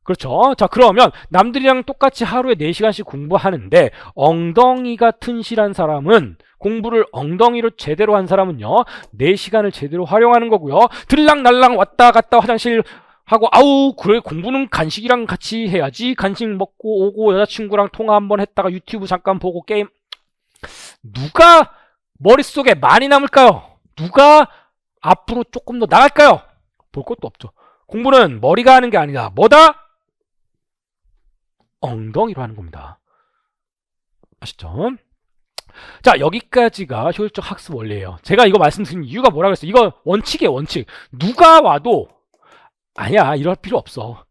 그렇죠. 자, 그러면 남들이랑 똑같이 하루에 4시간씩 공부하는데 엉덩이가 튼실한 사람은, 공부를 엉덩이로 제대로 한 사람은요 4시간을 제대로 활용하는 거고요. 들락날락 왔다 갔다 화장실 하고, 그래 공부는 간식이랑 같이 해야지. 간식 먹고 오고 여자친구랑 통화 한번 했다가 유튜브 잠깐 보고 게임. 누가 머릿속에 많이 남을까요? 누가 앞으로 조금 더 나갈까요? 볼 것도 없죠. 공부는 머리가 하는 게 아니다. 뭐다? 엉덩이로 하는 겁니다. 아시죠? 자, 여기까지가 효율적 학습 원리예요. 제가 이거 말씀드린 이유가 뭐라고 했어요? 이거 원칙이에요, 원칙. 누가 와도 아니야, 이럴 필요 없어.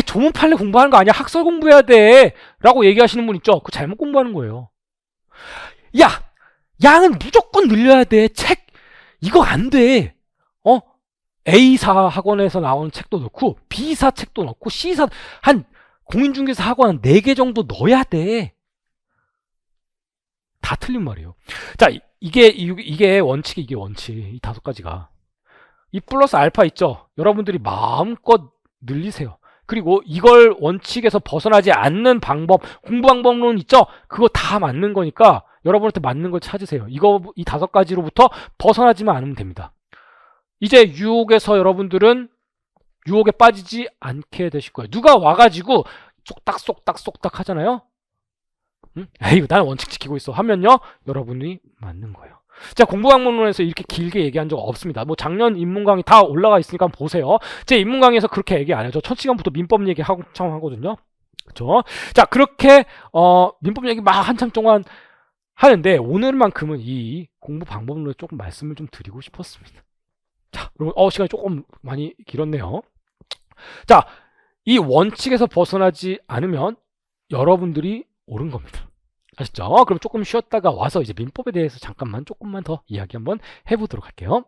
조문 판례 공부하는 거 아니야, 학설 공부해야 돼 라고 얘기하시는 분 있죠? 그거 잘못 공부하는 거예요. 양은 무조건 늘려야 돼. 책 이거 안 돼. A사 학원에서 나오는 책도 넣고 B사 책도 넣고 C사 한 공인중개사 학원 한 4개 정도 넣어야 돼. 다 틀린 말이에요. 자, 이게 원칙이 이게 원칙. 이 5가지가. 이 플러스 알파 있죠? 여러분들이 마음껏 늘리세요. 그리고 이걸 원칙에서 벗어나지 않는 방법, 공부 방법론 있죠? 그거 다 맞는 거니까 여러분한테 맞는 걸 찾으세요. 이 5가지로부터 벗어나지만 않으면 됩니다. 이제 유혹에서 여러분들은 유혹에 빠지지 않게 되실 거예요. 누가 와가지고 쏙닥 하잖아요? 응? 에이, 나는 원칙 지키고 있어 하면요, 여러분이 맞는 거예요. 자, 공부방문론에서 이렇게 길게 얘기한 적 없습니다. 뭐 작년 입문 강의 다 올라가 있으니까 보세요. 제 입문 강의에서 그렇게 얘기 안 해요. 저 첫 시간부터 민법 얘기 한참 하거든요. 그렇죠? 자, 그렇게 민법 얘기 막 한참 동안 하는데 오늘만큼은 이 공부 방법론에 조금 말씀을 좀 드리고 싶었습니다. 자, 여러분, 시간이 조금 많이 길었네요. 자, 이 원칙에서 벗어나지 않으면 여러분들이 옳은 겁니다. 아셨죠? 그럼 조금 쉬었다가 와서 이제 민법에 대해서 잠깐만 조금만 더 이야기 한번 해보도록 할게요.